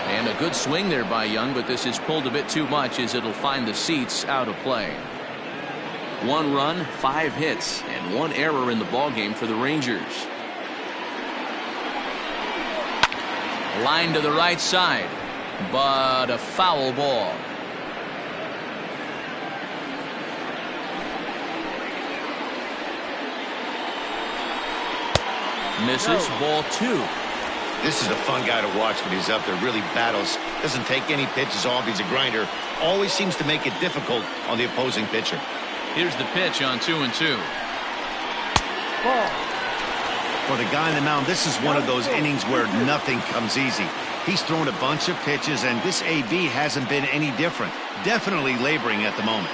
And a good swing there by Young, but this is pulled a bit too much as it'll find the seats out of play. 1 run, 5 hits, and 1 error in the ballgame for the Rangers. Line to the right side, but a foul ball. Misses, ball 2. This is a fun guy to watch when he's up there. Really battles. Doesn't take any pitches off. He's a grinder. Always seems to make it difficult on the opposing pitcher. Here's the pitch on 2-2. For the guy on the mound, this is one of those innings where nothing comes easy. He's thrown a bunch of pitches, and this AB hasn't been any different. Definitely laboring at the moment.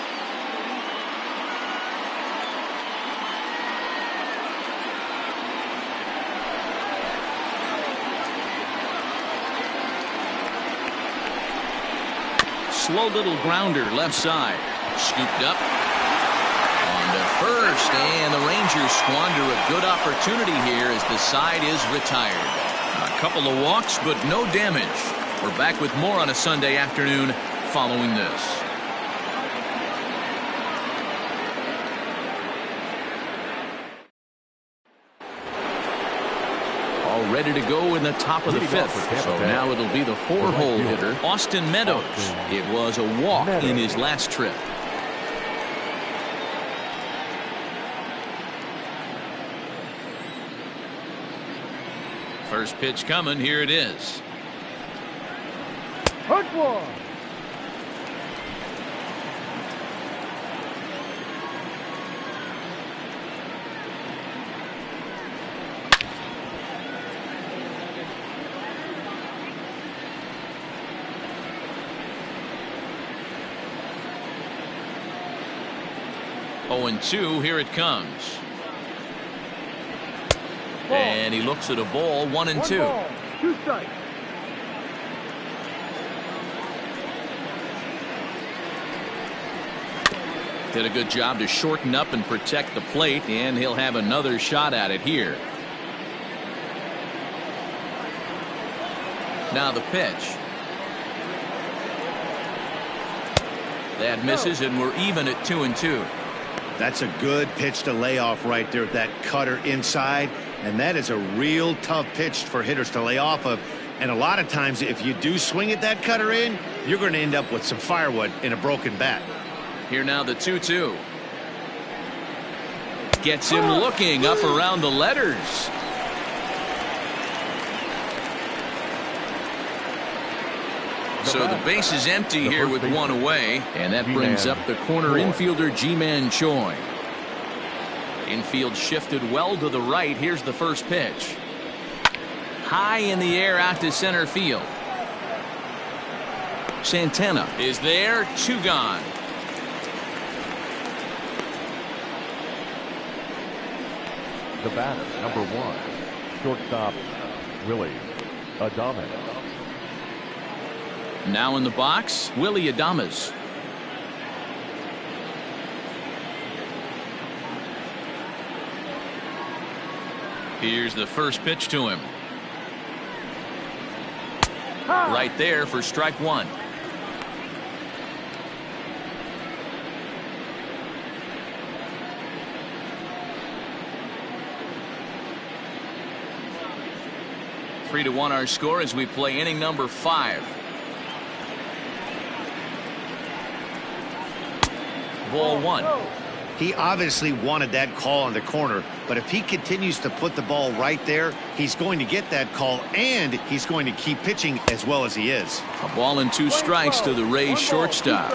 Slow little grounder left side. Scooped up. On to first, and the Rangers squander a good opportunity here as the side is retired. A couple of walks, but no damage. We're back with more on a Sunday afternoon following this. All ready to go in the top of the fifth. So now it'll be the 4-hole hitter, Austin Meadows. It was a walk in his last trip. First pitch coming. Here it is. Hard one. Oh, and 2. Here it comes. And he looks at a ball. 1 and 2. 2 strikes. Did a good job to shorten up and protect the plate, and he'll have another shot at it here. Now the pitch. That misses, and we're even at 2 and 2. That's a good pitch to lay off right there, that cutter inside. And that is a real tough pitch for hitters to lay off of. And a lot of times, if you do swing at that cutter in, you're going to end up with some firewood in a broken bat. Here now the 2-2. Gets him looking up around the letters. So the base is empty here with 1 away, and that brings up the corner infielder Ji-Man Choi. Infield shifted well to the right. Here's the first pitch. High in the air out to center field. Santana is there. 2 gone. The batter, number 1, shortstop Willie Adames. Now in the box, Willie Adames. Here's the first pitch to him. Right there for strike 1. Three to 1 our score as we play inning number 5. Ball 1. He obviously wanted that call on the corner, but if he continues to put the ball right there, he's going to get that call, and he's going to keep pitching as well as he is. A ball and 2 strikes to the Rays shortstop.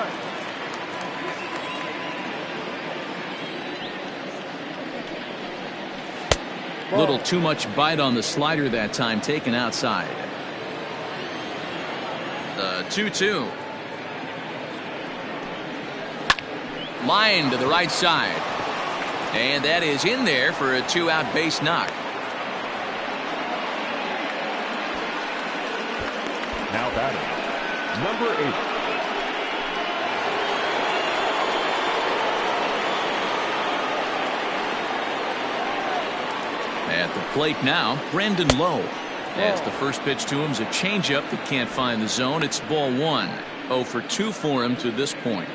Little too much bite on the slider that time, taken outside. The 2-2. Line to the right side. And that is in there for a 2-out base knock. Now batting, number 8. At the plate now, Brandon Lowe. As the first pitch to him is a changeup that can't find the zone. It's ball 1. 0 for 2 for him to this point.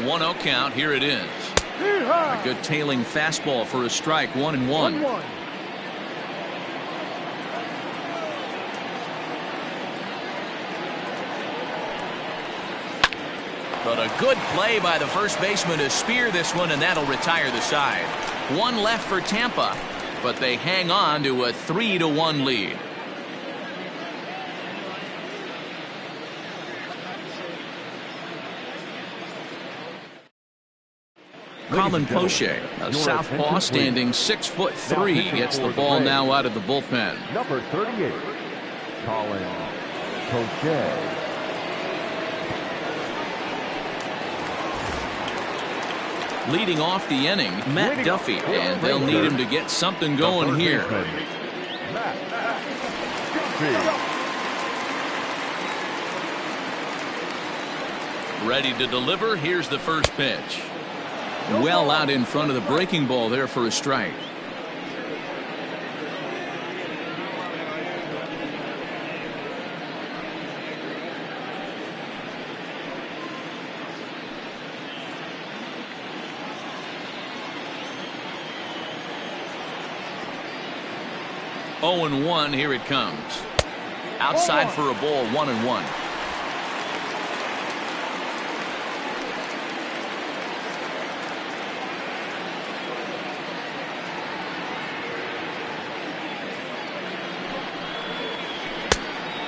1-0 count. Here it is. A good tailing fastball for a strike. 1-1. But a good play by the first baseman to spear this one, and that'll retire the side. 1 left for Tampa, but they hang on to a 3-1 lead. Colin Poche, a southpaw standing 6'3", gets the ball now out of the bullpen. Number 38, Colin Poche. Leading off the inning, Matt Duffy, and they'll need him to get something going here. Ready to deliver. Here's the first pitch. Well out in front of the breaking ball there for a strike. Oh and 1. Here it comes. Outside for a ball. 1-1.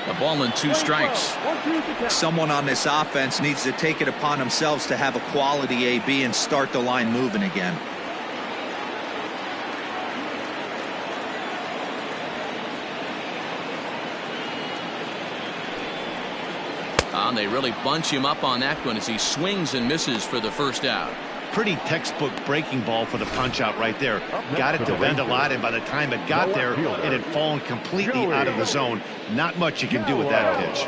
A ball and 2 strikes. Someone on this offense needs to take it upon themselves to have a quality AB and start the line moving again. They really bunch him up on that one as he swings and misses for the first out. Pretty textbook breaking ball for the punch out right there. Got it to bend a lot, and by the time it got there, it had fallen completely out of the zone. Not much you can do with that pitch.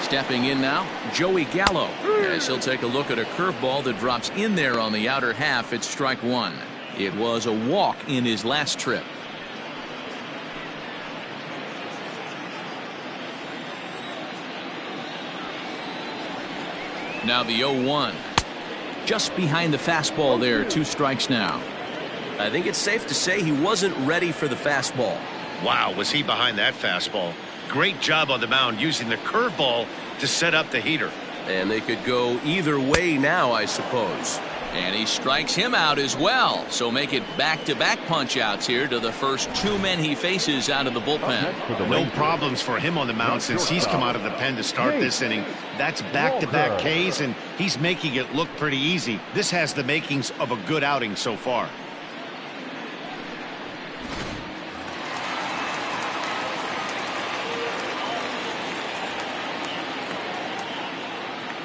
Stepping in now, Joey Gallo, as he'll take a look at a curveball that drops in there on the outer half. It's strike 1. It was a walk in his last trip. Now the 0-1. Just behind the fastball there. 2 strikes now. I think it's safe to say he wasn't ready for the fastball. Wow, was he behind that fastball? Great job on the mound using the curveball to set up the heater. And they could go either way now, I suppose. And he strikes him out as well. So make it back-to-back punch-outs here to the first 2 men he faces out of the bullpen. No problems for him on the mound since he's come out of the pen to start this inning. That's back-to-back Ks, and he's making it look pretty easy. This has the makings of a good outing so far.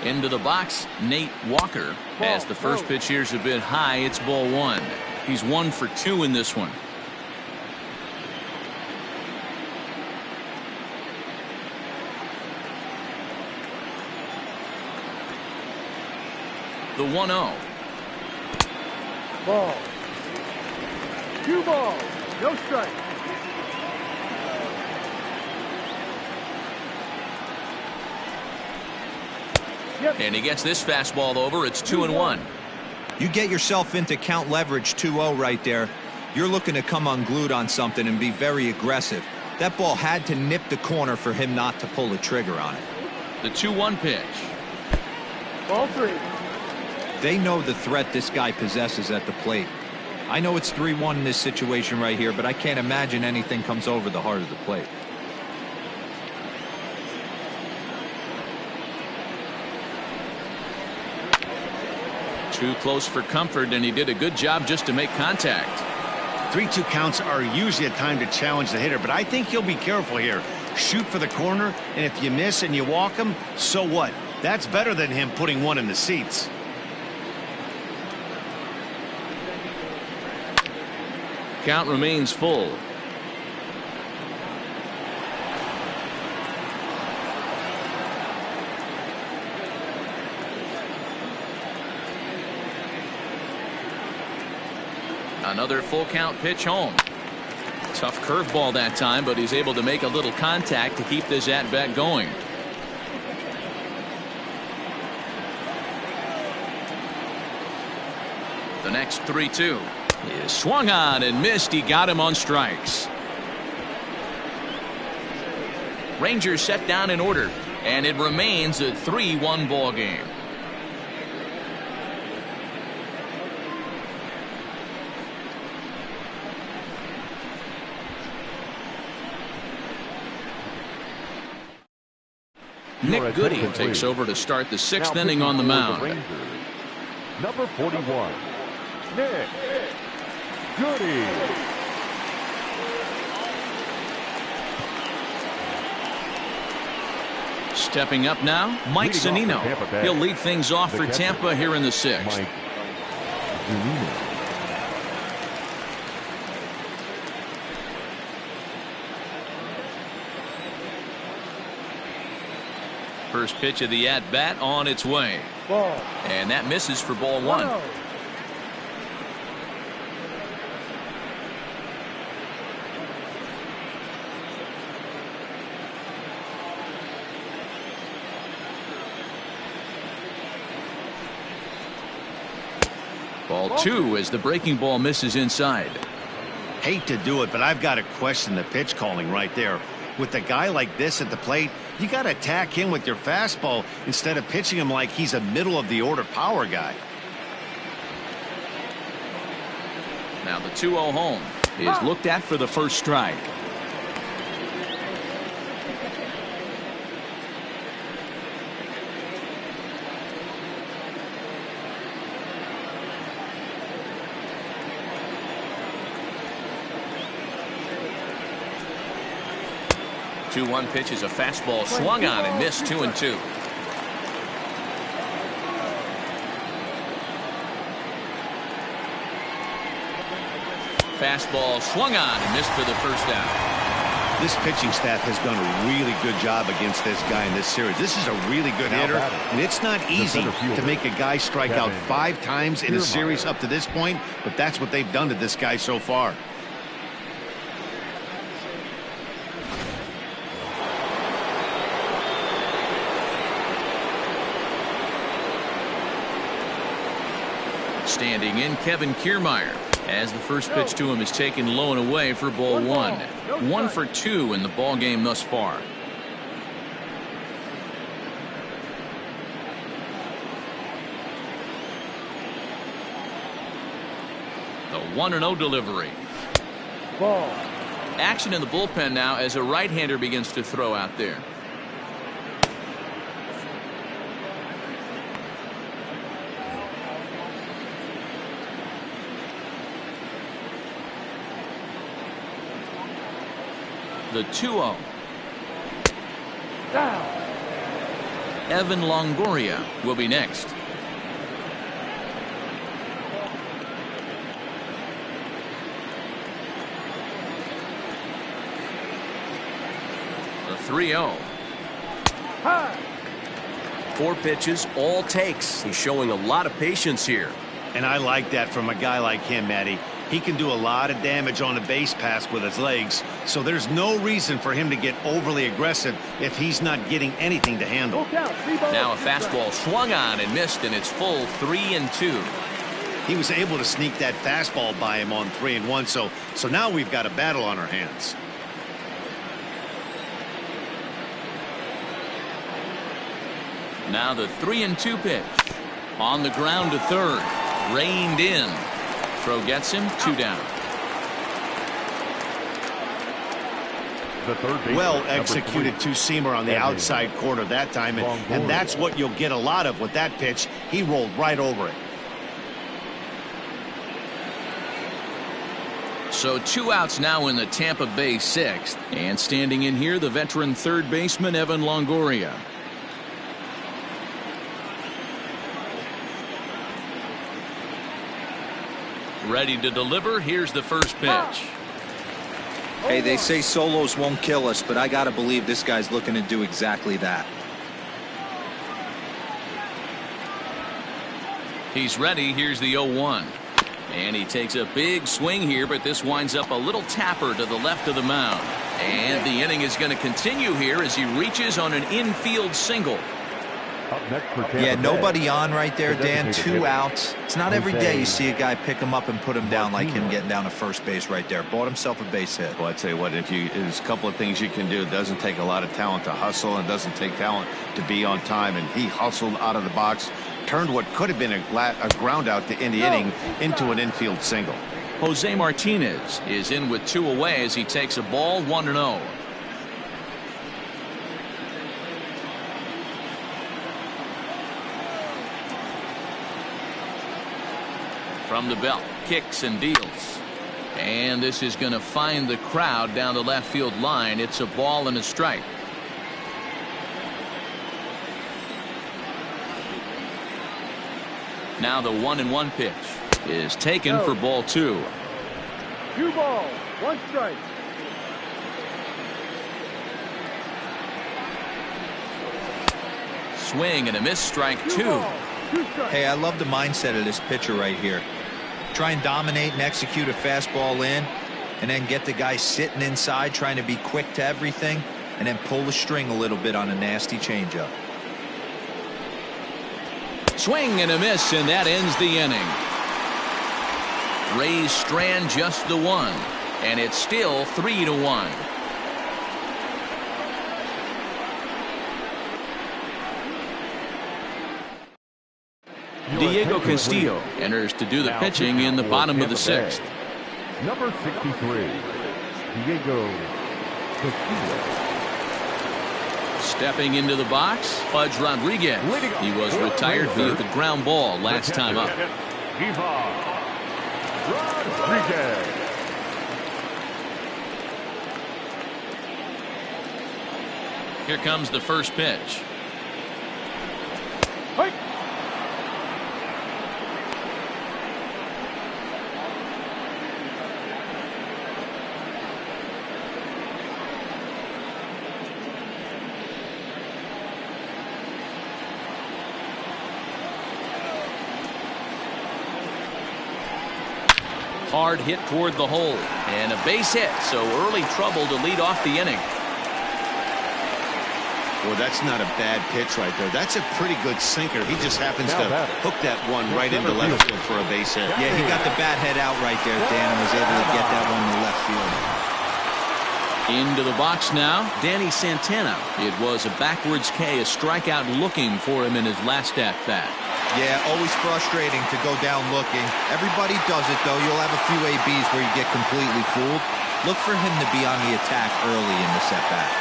Into the box, Nate Walker. As the first pitch here's a bit high, it's ball 1. He's 1 for 2 in this one. The 1-0. Ball. 2 balls. No strike. And he gets this fastball over. It's 2-1. You get yourself into count leverage 2-0 right there. You're looking to come unglued on something and be very aggressive. That ball had to nip the corner for him not to pull the trigger on it. The 2-1 pitch. Ball 3. They know the threat this guy possesses at the plate. I know it's 3-1 in this situation right here, but I can't imagine anything comes over the heart of the plate. Too close for comfort, and he did a good job just to make contact. 3-2 counts are usually a time to challenge the hitter, but I think he'll be careful here. Shoot for the corner, and if you miss and you walk him, so what? That's better than him putting one in the seats. Count remains full. Another full count pitch home. Tough curveball that time, but he's able to make a little contact to keep this at bat going. The next 3-2 is swung on and missed. He got him on strikes. Rangers set down in order, and it remains a 3-1 ball game. Nick Goody takes over to start the 6th inning on the mound. Number 41, Nick Goody. Stepping up now, Mike Zunino. He'll lead things off for Tampa here in the 6th. First pitch of the at-bat on its way. Ball. And that misses for ball one. Ball two as the breaking ball misses inside. Hate to do it, but I've got to question the pitch calling right there. With a guy like this at the plate, you got to attack him with your fastball instead of pitching him like he's a middle-of-the-order power guy. Now the 2-0 home is looked at for the first strike. The 2-1 pitch is a fastball swung on and missed 2-2. Fastball swung on and missed for the first out. This pitching staff has done a really good job against this guy in this series. This is a really good hitter, and it's not easy to make a guy strike out 5 times in a series up to this point, but that's what they've done to this guy so far. Standing in, Kevin Kiermaier, as the first pitch to him is taken low and away for ball one. 1 for 2 in the ball game thus far. The 1-0 delivery. Ball. Action in the bullpen now as a right-hander begins to throw out there. The 2-0. Down. Evan Longoria will be next. The 3-0. High. 4 pitches, all takes. He's showing a lot of patience here. And I like that from a guy like him, Matty. He can do a lot of damage on a base pass with his legs, so there's no reason for him to get overly aggressive if he's not getting anything to handle. Now a fastball swung on and missed, and it's full 3-2. He was able to sneak that fastball by him on 3-1, so now we've got a battle on our hands. Now the 3-2 pitch. On the ground to third. Reined in. Throw gets him 2 down. The third baseman, Well executed two-seamer on the outside corner that time, and that's what you'll get a lot of with that pitch. He rolled right over it. So 2 outs now in the Tampa Bay 6th. And standing in here, the veteran third baseman, Evan Longoria. Ready to deliver. Here's the first pitch. Hey, they say solos won't kill us, but I got to believe this guy's looking to do exactly that. He's ready. Here's the 0-1. And he takes a big swing here, but this winds up a little tapper to the left of the mound. And the inning is going to continue here as he reaches on an infield single. Up next for Tampa Yeah, Bay, nobody on right there, the Dan. designated 2 hitter, outs. It's not every day you Jose see a guy pick him up and put him down like him getting down to first base right there. Bought himself a base hit. Well, I tell you what, there's a couple of things you can do. It doesn't take a lot of talent to hustle, and it doesn't take talent to be on time. And he hustled out of the box, turned what could have been a ground out to end the inning into an infield single. Jose Martinez is in with 2 away as he takes a ball 1-0. From the belt, kicks and deals. And this is going to find the crowd down the left field line. It's a ball and a strike. Now the 1-1 pitch is taken for ball 2. 2 balls, 1 strike. swing and a miss, strike 2. Hey, I love the mindset of this pitcher right here. Try and dominate and execute a fastball in, and then get the guy sitting inside trying to be quick to everything, and then pull the string a little bit on a nasty changeup. Swing and a miss, and that ends the inning. Rays strand just the one, and it's still 3-1. Diego Castillo enters to do the pitching in the bottom of the 6th. Number 63, Diego Castillo. Stepping into the box, Pudge Rodriguez. He was retired via the ground ball last time up. Rodriguez. Here comes the first pitch. Hard hit toward the hole, and a base hit, so early trouble to lead off the inning. Well, that's not a bad pitch right there. That's a pretty good sinker. He just happens to hook that one right into left field for a base hit. Yeah, he got the bat head out right there, Dan, and was able to get that one to left field. Into the box now, Danny Santana. It was a backwards K, a strikeout looking for him in his last at-bat. Yeah, always frustrating to go down looking. Everybody does it, though. You'll have a few ABs where you get completely fooled. Look for him to be on the attack early in the setback.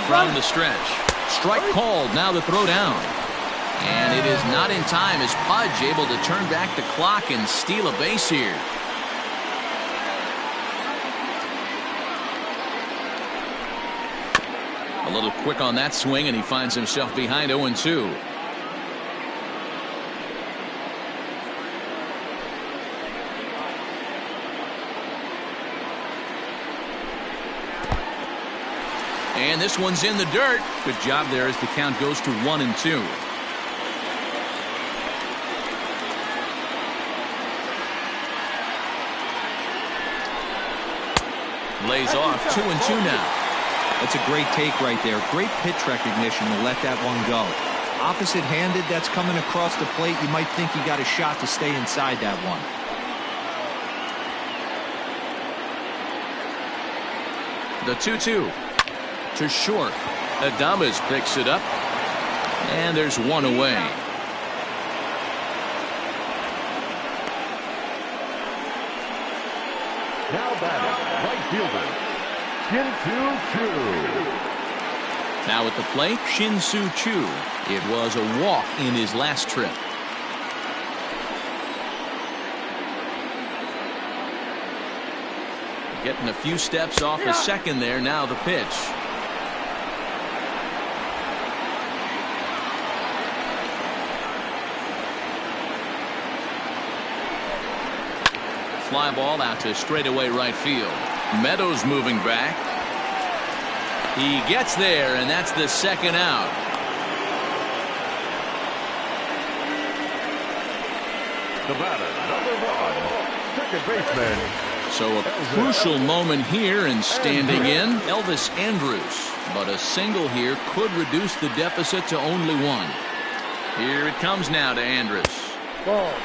From the stretch. Strike called, now the throw down. And it is not in time as Pudge able to turn back the clock and steal a base here. A little quick on that swing, and he finds himself behind 0-2. And this one's in the dirt. Good job there as the count goes to 1-2. Lays off 2-2 now. That's a great take right there. Great pitch recognition to let that one go. Opposite-handed, that's coming across the plate. You might think you got a shot to stay inside that one. The 2-2 to short. Adames picks it up, and there's one away. Now batting, right fielder, Shin-Soo Choo. Now at the plate, Shin-Soo Choo. It was a walk in his last trip. Getting a few steps off the second there. Now the pitch. Fly ball out to straightaway right field. Meadows moving back. He gets there, and that's the second out. The batter, number 1, second baseman. So a crucial moment here, and standing in, Elvis Andrus. But a single here could reduce the deficit to only 1. Here it comes now to Andrus.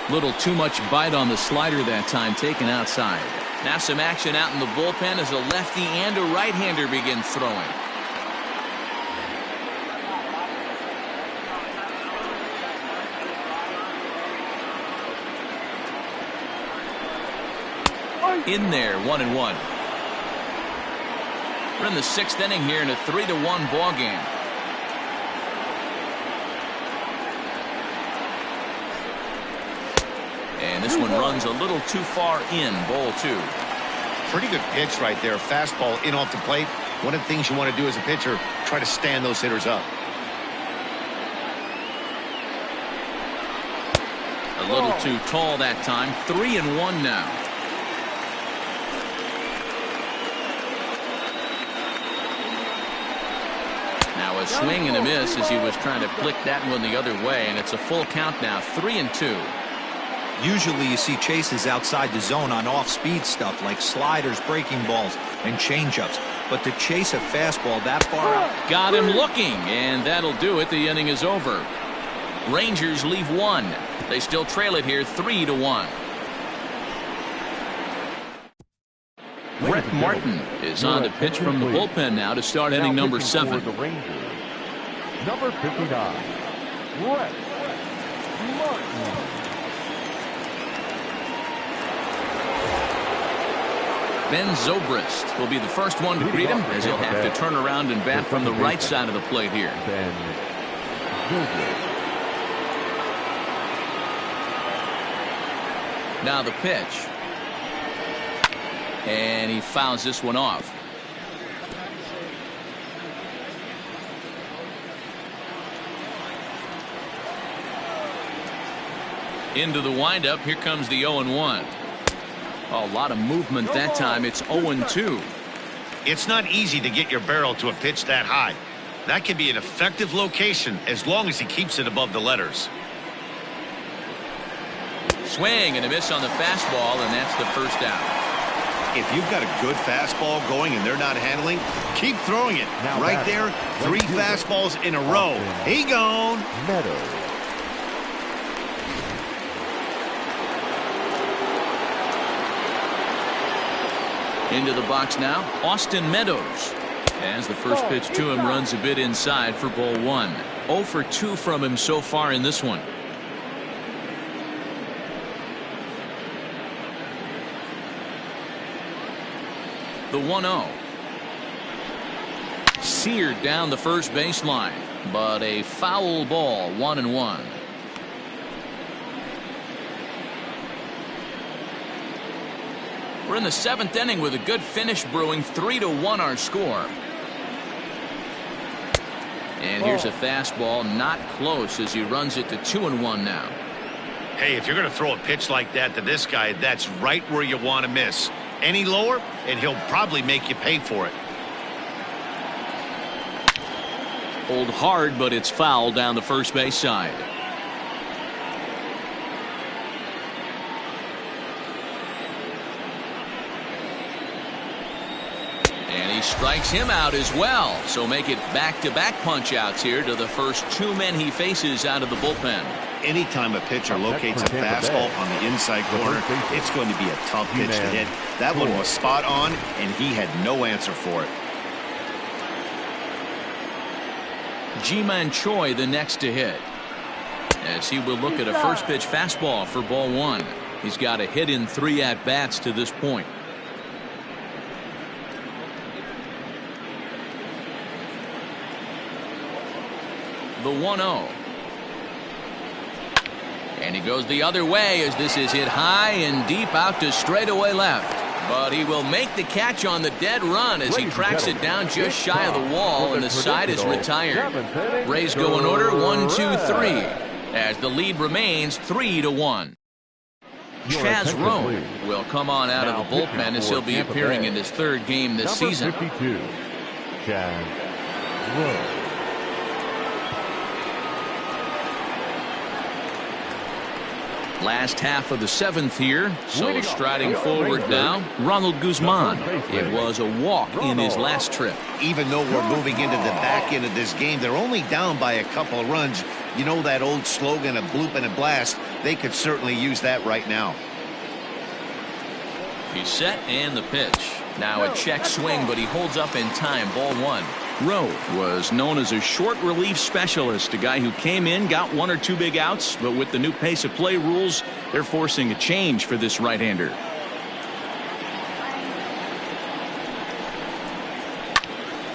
Little too much bite on the slider that time, taken outside. Now some action out in the bullpen as a lefty and a right-hander begin throwing. In there, 1-1. We're in the 6th inning here in a 3-1 ball game. And this one runs a little too far in, ball 2. Pretty good pitch right there. Fastball in off the plate. One of the things you want to do as a pitcher, try to stand those hitters up. A little too tall that time. 3-1 now. Now a swing and a miss as he was trying to flick that one the other way, and it's a full count now, 3-2. Usually you see chases outside the zone on off-speed stuff like sliders, breaking balls, and changeups. But to chase a fastball that far out. Got him looking, and that'll do it. The inning is over. Rangers leave one. They still trail it here 3-1. Brett Martin is on the pitch from the bullpen now to start inning number 7. The Rangers, number 59, Brett Martin. Ben Zobrist will be the first one to greet him as he'll have to turn around and bat from the right side of the plate here. Ben Zobrist. Now the pitch. And he fouls this one off. Into the windup. Here comes the 0-1. A lot of movement that time. It's 0-2. It's not easy to get your barrel to a pitch that high. That can be an effective location as long as he keeps it above the letters. Swing and a miss on the fastball, and that's the first out. If you've got a good fastball going and they're not handling, keep throwing it. Now right there, 3 fastballs in a row. He gone. Meadows. Into the box now, Austin Meadows. As the first pitch to him runs a bit inside for ball 1. 0 for 2 from him so far in this one. The 1-0. Seared down the first baseline, but a foul ball, 1-1. We're in the 7th inning with a good finish brewing. 3-1 our score. And here's a fastball, not close as he runs it to 2-1 now. Hey, if you're going to throw a pitch like that to this guy, that's right where you want to miss. Any lower, and he'll probably make you pay for it. Pulled hard, but it's foul down the first base side. And he strikes him out as well. So make it back-to-back punch-outs here to the first 2 men he faces out of the bullpen. Anytime a pitcher locates a fastball on the inside corner, it's going to be a tough pitch to hit. That one was spot on, and he had no answer for it. Ji-Man Choi the next to hit. As he will look at a first pitch fastball for ball 1. He's got a hit in 3 at-bats to this point. The 1-0. And he goes the other way as this is hit high and deep out to straightaway left. But he will make the catch on the dead run as he tracks it down just shy of the wall, and the side is retired. Rays go in order 1, 2, 3 as the lead remains 3-1. Chaz Roan will come on out of the bullpen as he'll be appearing in his 3rd game this season. 52, Chaz Roan. Last half of the 7th here, so striding forward now, Ronald Guzman. It was a walk in his last trip. Even though we're moving into the back end of this game, they're only down by a couple of runs. You know that old slogan, a bloop and a blast? They could certainly use that right now. He's set and the pitch. Now a check swing, but he holds up in time. Ball 1. Rowe was known as a short relief specialist, a guy who came in, got 1 or 2 big outs, but with the new pace of play rules, they're forcing a change for this right-hander.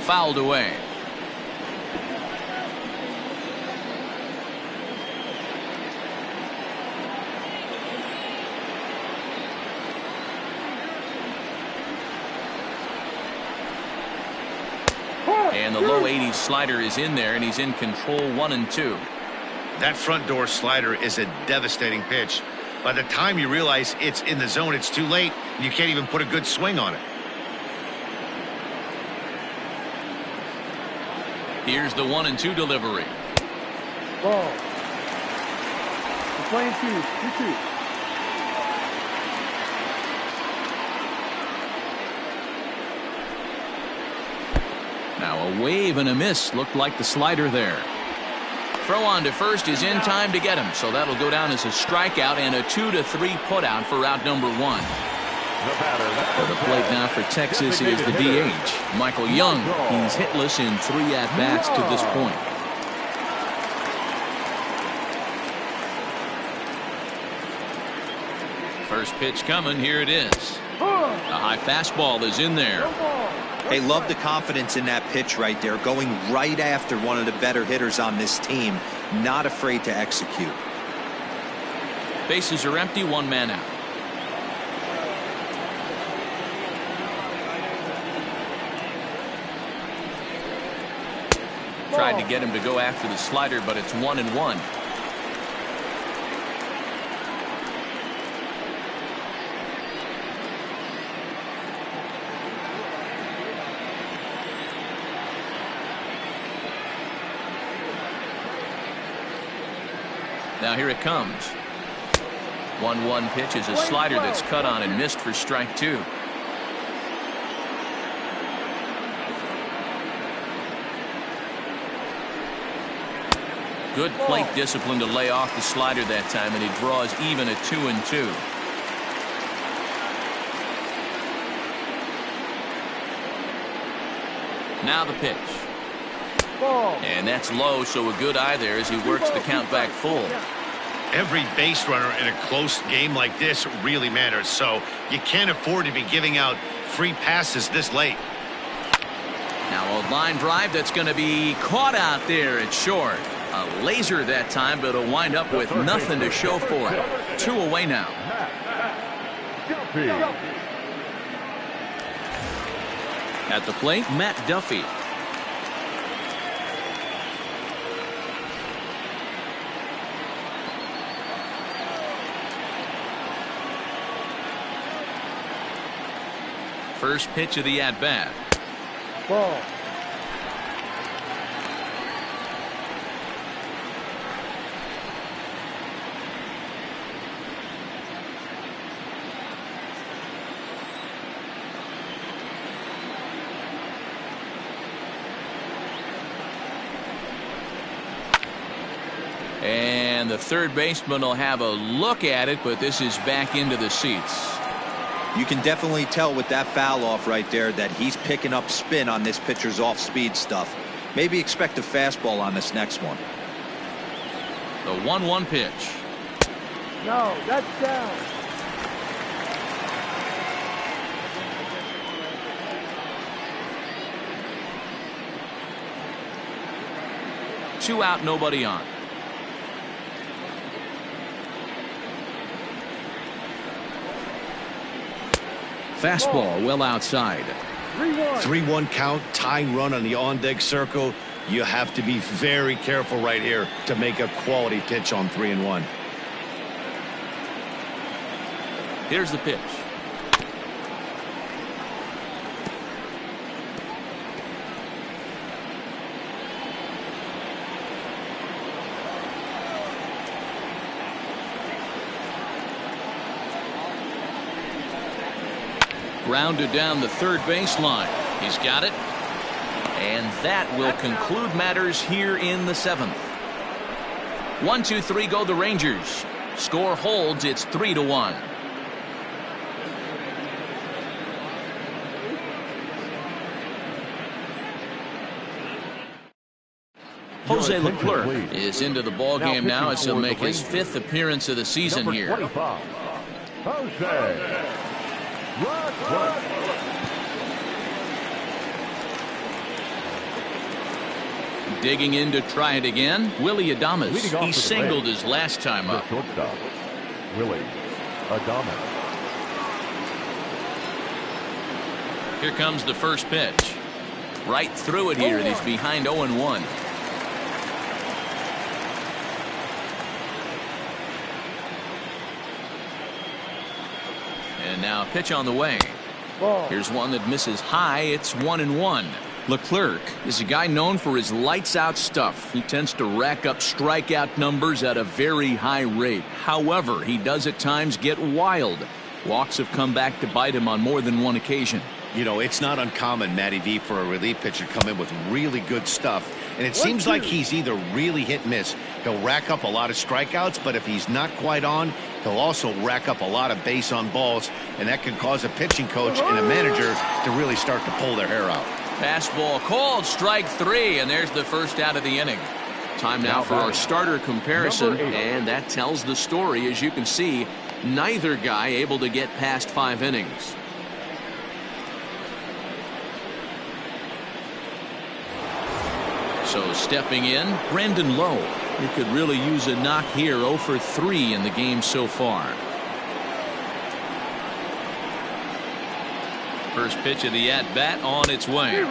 Fouled away. And the low 80s slider is in there, and he's in control 1-2. That front door slider is a devastating pitch. By the time you realize it's in the zone, it's too late. You can't even put a good swing on it. Here's the 1-2 delivery. Ball. We're playing 2-2. Now a wave and a miss. Looked like the slider there. Throw on to first is in time to get him, so that'll go down as a strikeout and a 2-3 putout for out number 1. For the plate now for Texas is the DH, Michael Young. He's hitless in 3 at-bats to this point. First pitch coming. Here it is. A high fastball is in there. Hey, love the confidence in that pitch right there, going right after one of the better hitters on this team, not afraid to execute. Bases are empty, 1 man out. Tried to get him to go after the slider, but it's 1-1. Now here it comes. 1-1 pitch is a slider that's cut on and missed for strike 2. Good plate discipline to lay off the slider that time, and he draws even at 2-2. Now the pitch. And that's low, so a good eye there as he works the count back full. Every base runner in a close game like this really matters, so you can't afford to be giving out free passes this late. Now a line drive that's going to be caught out there at short. A laser that time, but it'll wind up with nothing to show for it. 2 away now. At the plate, Matt Duffy. First pitch of the at-bat. Ball. And the third baseman will have a look at it, but this is back into the seats. You can definitely tell with that foul off right there that he's picking up spin on this pitcher's off-speed stuff. Maybe expect a fastball on this next one. The 1-1 pitch. No, that's down. Two out, nobody on. Fastball well outside. 3-1 count, tying run on the on-deck circle. You have to be very careful right here to make a quality pitch on 3-1. Here's the pitch. Grounded down the third baseline. He's got it. And that will conclude matters here in the 7th. 1-2-3 go the Rangers. Score holds. It's 3-1. Jose Leclerc is into the ball game now as he'll make his 5th appearance of the season here. Jose. Digging in to try it again, Willie Adames. He singled his last time up. Willie Adames. Here comes the first pitch. Right through it here, and he's behind 0-1. And now a pitch on the way. Here's one that misses high. It's 1-1. Leclerc is a guy known for his lights-out stuff. He tends to rack up strikeout numbers at a very high rate. However, he does at times get wild. Walks have come back to bite him on more than one occasion. You know, it's not uncommon, Matty V, for a relief pitcher to come in with really good stuff. And it seems like he's either really hit and miss. He'll rack up a lot of strikeouts, but if he's not quite on, he'll also rack up a lot of base on balls. And that can cause a pitching coach and a manager to really start to pull their hair out. Fastball called, strike 3, and there's the first out of the inning. Time now for our starter comparison, and that tells the story. As you can see, neither guy able to get past 5 innings. So stepping in, Brandon Lowe. He could really use a knock here. 0 for 3 in the game so far. First pitch of the at-bat on its way.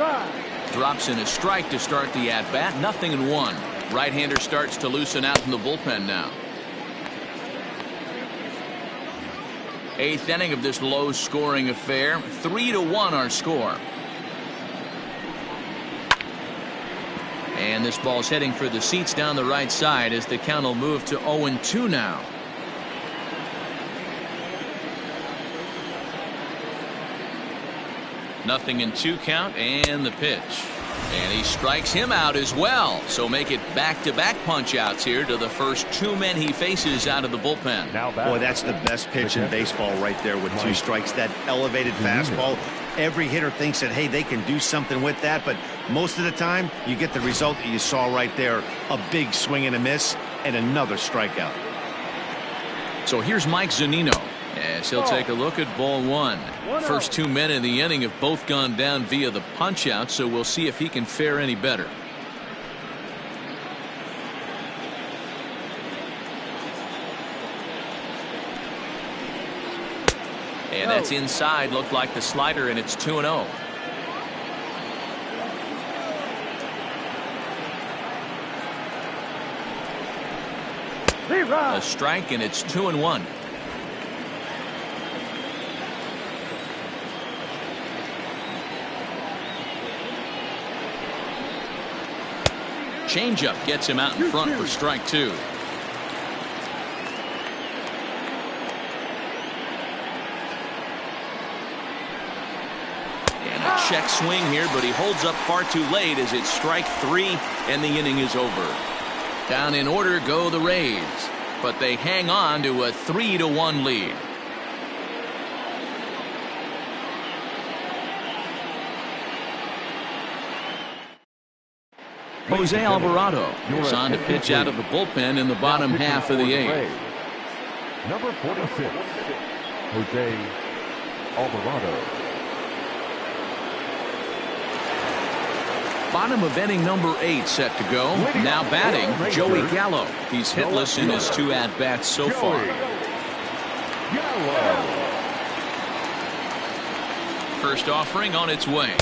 Drops in a strike to start the at-bat. 0-1. Right-hander starts to loosen out in the bullpen now. 8th inning of this low-scoring affair. 3-1 our score. And this ball's heading for the seats down the right side as the count will move to 0-2 now. Nothing in 2 count, and the pitch. And he strikes him out as well. So make it back-to-back punch-outs here to the first 2 men he faces out of the bullpen. Boy, that's the best pitch in baseball right there with 2 strikes. That elevated fastball. Every hitter thinks that, hey, they can do something with that. But most of the time, you get the result that you saw right there. A big swing and a miss and another strikeout. So here's Mike Zunino. As he'll take a look at ball 1. First 2 men in the inning have both gone down via the punch out, so we'll see if he can fare any better. And that's inside. Looked like the slider, and it's 2-0. A strike, and it's 2-1. Changeup gets him out in front for strike 2. And a check swing here, but he holds up far too late as it's strike 3, and the inning is over. Down in order go the Rays, but they hang on to a 3-1 lead. Jose Alvarado is on to pitch out of the bullpen in the bottom half of the 8th. Number 46, Jose Alvarado. Bottom of inning number 8 set to go. Now batting, Joey Gallo. He's hitless in his 2 at-bats so far. First offering on its way.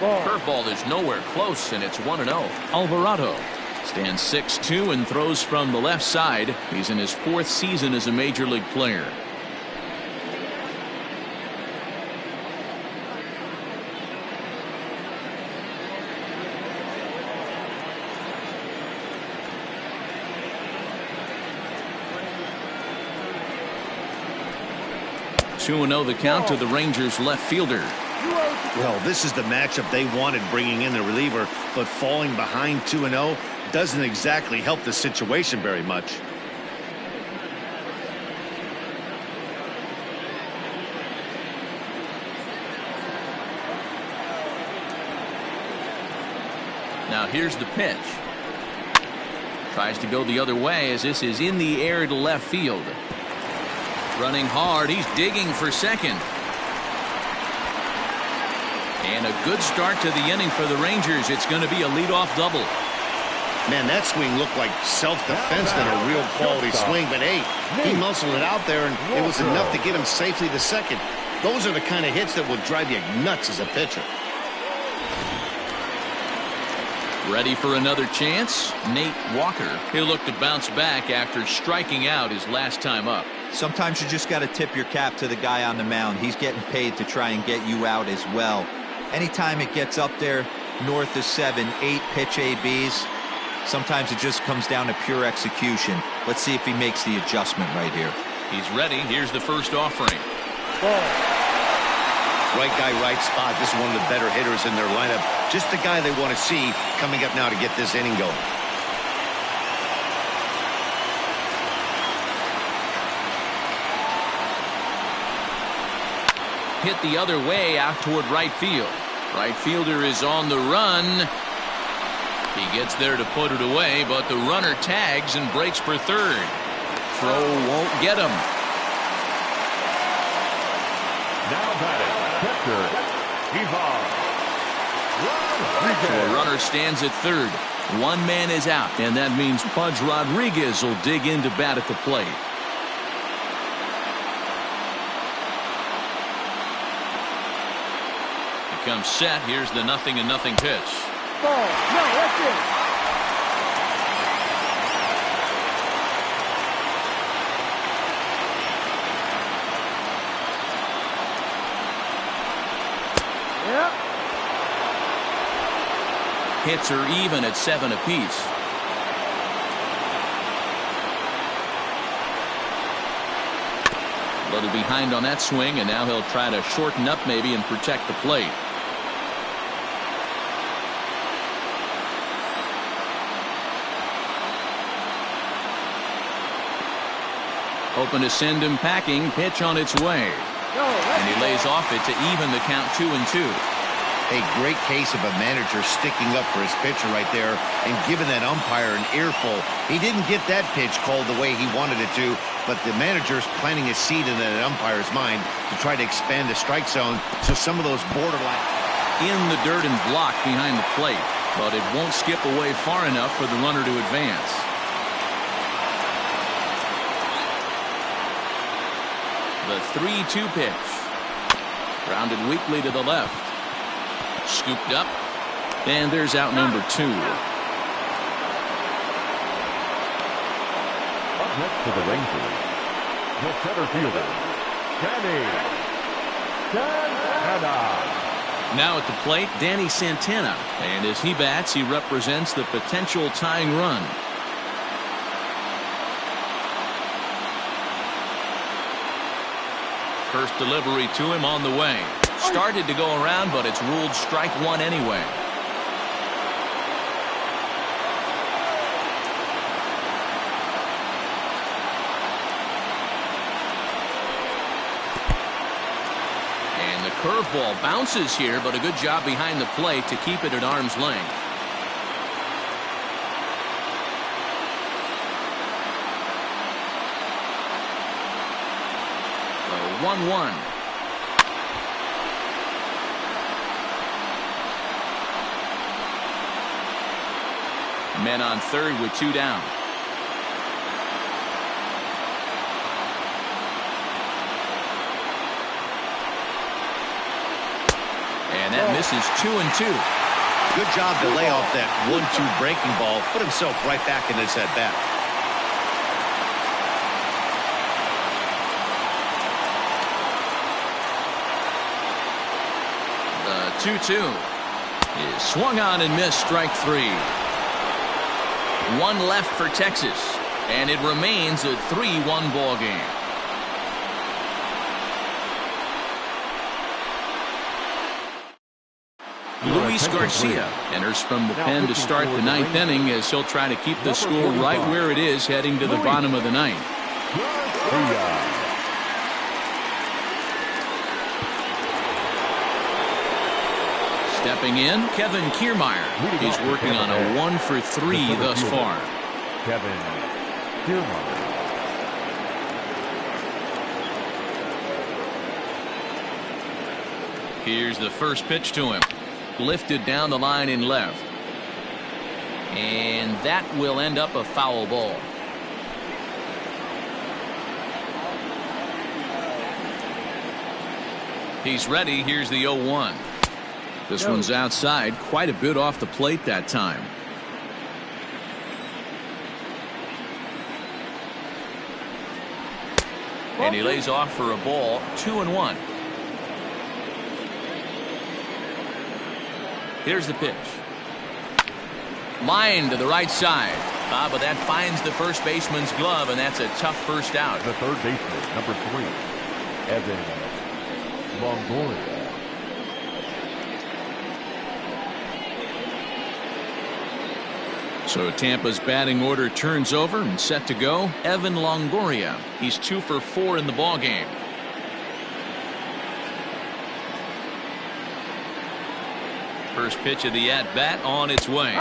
Curveball is nowhere close, and it's 1-0. Alvarado stands 6'2" and throws from the left side. He's in his 4th season as a major league player. (2-0) the count to the Rangers left fielder. Well, this is the matchup they wanted, bringing in the reliever, but falling behind 2-0 doesn't exactly help the situation very much. Now here's the pitch. Tries to go the other way as this is in the air to left field. Running hard, he's digging for second. And a good start to the inning for the Rangers. It's going to be a leadoff double. Man, that swing looked like self-defense than a real quality swing. But, hey, he muscled it out there, and it was enough to get him safely to second. Those are the kind of hits that will drive you nuts as a pitcher. Ready for another chance? Nate Walker. He'll look to bounce back after striking out his last time up. Sometimes you just got to tip your cap to the guy on the mound. He's getting paid to try and get you out as well. Anytime it gets up there, north of 7, 8 pitch ABs. Sometimes it just comes down to pure execution. Let's see if he makes the adjustment right here. He's ready. Here's the first offering. Right guy, right spot. This is one of the better hitters in their lineup. Just the guy they want to see coming up now to get this inning going. Hit the other way out toward right field. Right fielder is on the run. He gets there to put it away, but the runner tags and breaks for third. Throw won't get him. Now batting, catcher, Ivan. So a runner stands at third. One man is out, and that means Pudge Rodriguez will dig in to bat at the plate. He comes set. Here's the 0-0 pitch. Ball. No, that's it. Yep. Hits are even at 7 apiece. A little behind on that swing, and now he'll try to shorten up maybe and protect the plate. Hoping to send him packing. Pitch on its way. And he lays off it to even the count 2-2. A great case of a manager sticking up for his pitcher right there and giving that umpire an earful. He didn't get that pitch called the way he wanted it to, but the manager's planting a seed in that umpire's mind to try to expand the strike zone so some of those borderline In the dirt and blocked behind the plate, but it won't skip away far enough for the runner to advance. The 3-2 pitch. Grounded weakly to the left. Scooped up. And there's out number 2. Up next for the Rangers, the center fielder, Danny Santana. Now at the plate, Danny Santana. And as he bats, he represents the potential tying run. First delivery to him on the way. Started to go around, but it's ruled strike 1 anyway. And the curveball bounces here, but a good job behind the plate to keep it at arm's length. The 1-1. Men on third with 2 down. And that misses 2-2. Good job to lay off that 1-2 breaking ball. Put himself right back in this at bat. The 2-2 is swung on and missed, strike 3. 1 left for Texas, and it remains a 3-1 ball game. Luis Garcia enters from the pen to start the 9th inning as he'll try to keep the score right where it is heading to the bottom of the 9th. Stepping in, Kevin Kiermaier. He's working on a 1 for 3 thus far. Kevin Kiermaier. Here's the first pitch to him. Lifted down the line in left. And that will end up a foul ball. He's ready. Here's the 0-1. This one's outside, quite a bit off the plate that time. And he lays off for a ball. 2-1. Here's the pitch. Line to the right side. But that finds the first baseman's glove, and that's a tough first out. The third baseman, number 3, Evan Longoria. So Tampa's batting order turns over and set to go. Evan Longoria. He's 2 for 4 in the ballgame. First pitch of the at-bat on its way.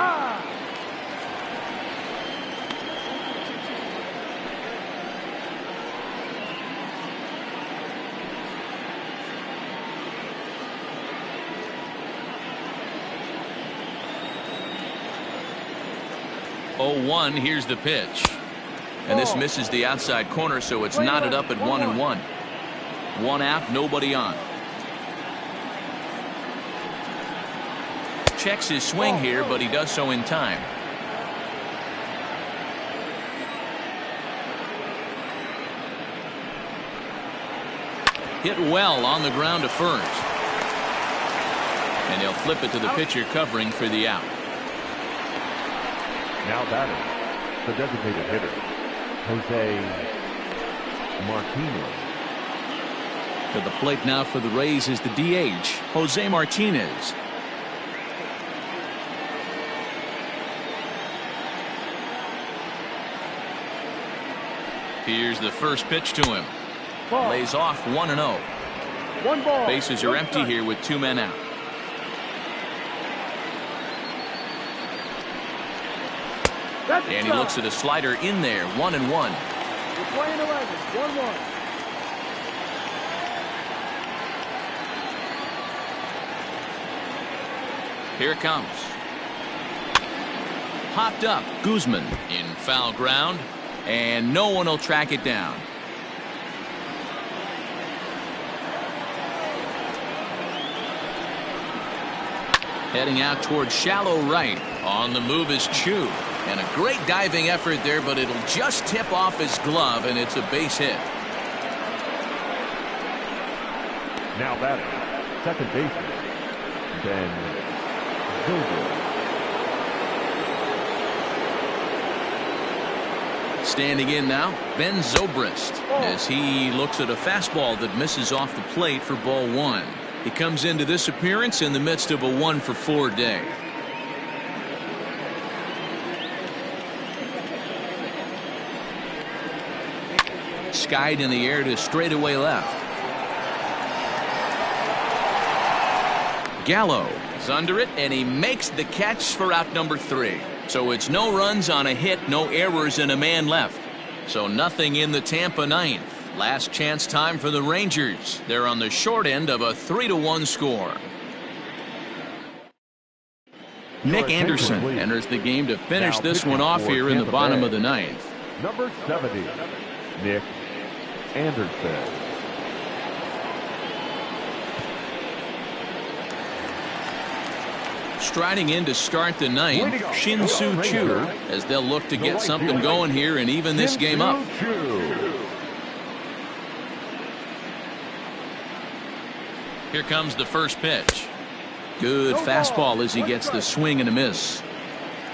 0-1. Here's the pitch. And this misses the outside corner, so it's knotted up at 1-1. 1 out, nobody on. Checks his swing here, but he does so in time. Hit well on the ground to first. And they'll flip it to the pitcher covering for the out. Now batting, the designated hitter, Jose Martinez. To the plate now for the Rays is the DH, Jose Martinez. Here's the first pitch to him. Lays off 1-0. 1 ball. Bases are empty here with 2 men out. And he looks at a slider in there. 1-1. We're playing 11. 1-1. Here it comes. Popped up. Guzman in foul ground. And no one will track it down. Heading out towards shallow right. On the move is Chu. And a great diving effort there, but it'll just tip off his glove, and it's a base hit. Now batting, second baseman, Ben Zobrist. Standing in now, Ben Zobrist, as he looks at a fastball that misses off the plate for ball 1. He comes into this appearance in the midst of a 1-for-4 day. Skied in the air to straightaway left. Gallo is under it, and he makes the catch for out number 3. So it's no runs on a hit, no errors, and a man left. So nothing in the Tampa ninth. Last chance time for the Rangers. They're on the short end of a 3-1 score. Nick Anderson enters the game to finish this one off here in the bottom of the ninth. Number 70, Nick Anderson. Striding in to start the ninth, Shin-Soo Choo, as they'll look to get something going here and even this game up. Here comes the first pitch. Good fastball as he gets the swing and a miss.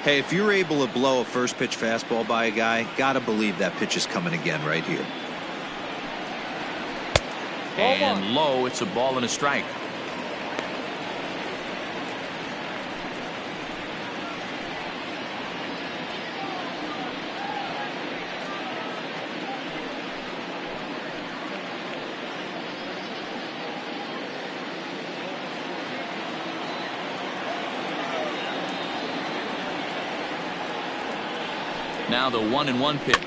Hey, if you're able to blow a first pitch fastball by a guy, gotta believe that pitch is coming again right here. And low, it's a ball and a strike. Now the 1-1 pitch.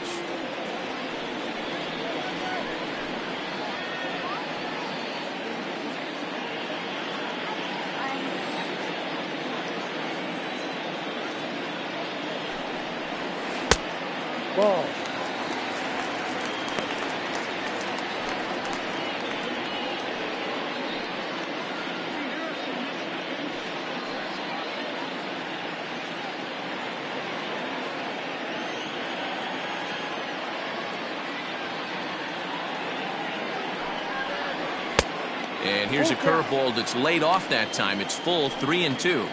Ball. And here's a curveball that's laid off that time. It's full 3-2.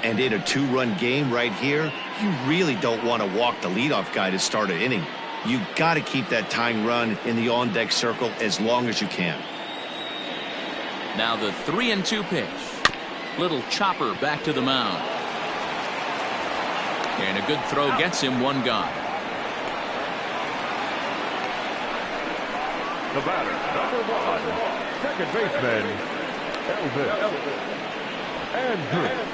And in a 2-run game right here, you really don't want to walk the leadoff guy to start an inning. You got to keep that tying run in the on-deck circle as long as you can. Now the 3-2 pitch. Little chopper back to the mound. And a good throw gets him one gone. The batter, number 1, second baseman, Elvis Andrews.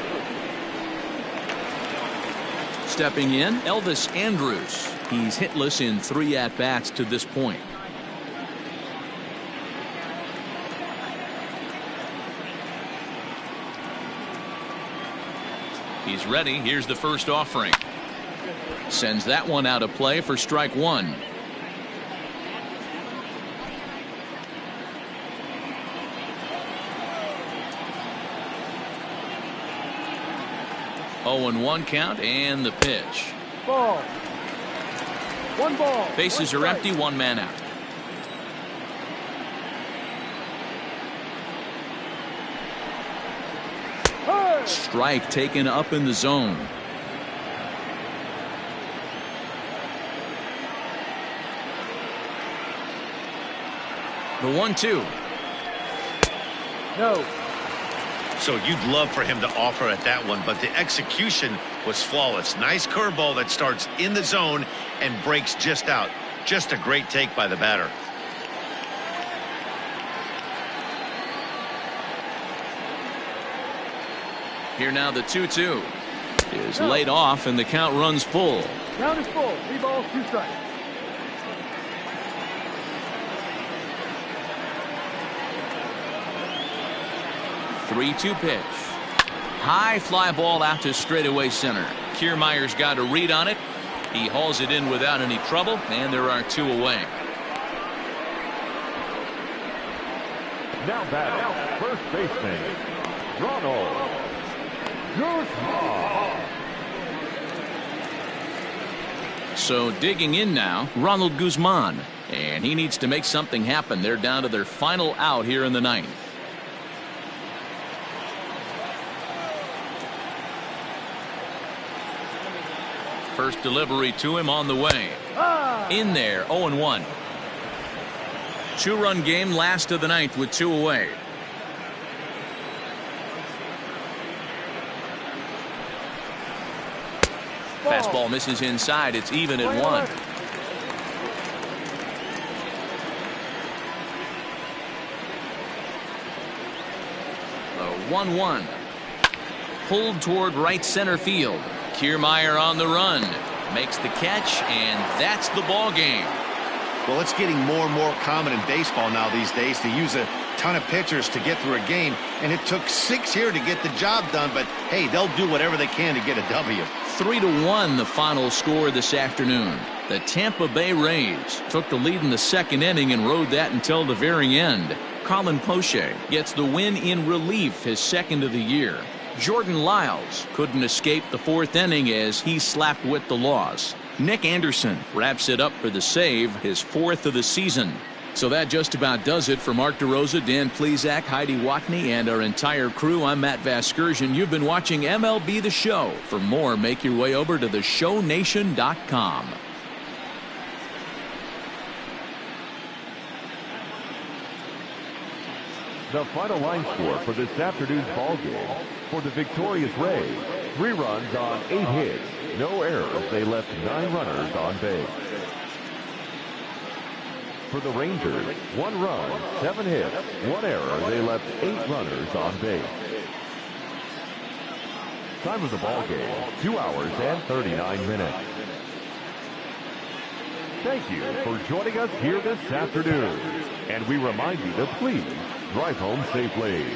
Stepping in, Elvis Andrews. He's hitless in 3 at-bats to this point. He's ready. Here's the first offering. Sends that one out of play for strike 1. Oh, and 1 count and the pitch. Ball. 1 ball. Bases are empty, 1 man out. Hey! Strike taken up in the zone. The 1-2. No. So you'd love for him to offer at that one, but the execution was flawless. Nice curveball that starts in the zone and breaks just out. Just a great take by the batter. Here now the 2-2 is laid off and the count runs full. Count is full. 3 balls, 2 strikes. Three-two pitch. High fly ball out to straightaway center. Kiermaier's got a read on it. He hauls it in without any trouble, and there are 2 away. Now batting, first baseman, Ronald Guzman. So digging in now, Ronald Guzman. And he needs to make something happen. They're down to their final out here in the 9th. First delivery to him on the way. In there, 0-1. 2-run game, last of the 9th with 2 away. Fastball misses inside. It's even at 1. The 1-1. Pulled toward right center field. Kiermaier on the run. Makes the catch, and that's the ball game. Well, it's getting more and more common in baseball now these days to use a ton of pitchers to get through a game, and it took 6 here to get the job done, but hey, they'll do whatever they can to get a W. 3-1 the final score this afternoon. The Tampa Bay Rays took the lead in the 2nd inning and rode that until the very end. Colin Poche gets the win in relief, his 2nd of the year. Jordan Lyles couldn't escape the 4th inning as he slapped with the loss. Nick Anderson wraps it up for the save, his 4th of the season. So that just about does it for Mark DeRosa, Dan Plesac, Heidi Watney, and our entire crew. I'm Matt Vasgersian. You've been watching MLB The Show. For more, make your way over to theshownation.com. The final line score for this afternoon's ball game for the victorious Rays: 3 runs on 8 hits, no errors. They left 9 runners on base. For the Rangers, 1 run, 7 hits, 1 error. They left 8 runners on base. Time of the ball game, 2 hours and 39 minutes. Thank you for joining us here this afternoon. And we remind you to please drive home safely.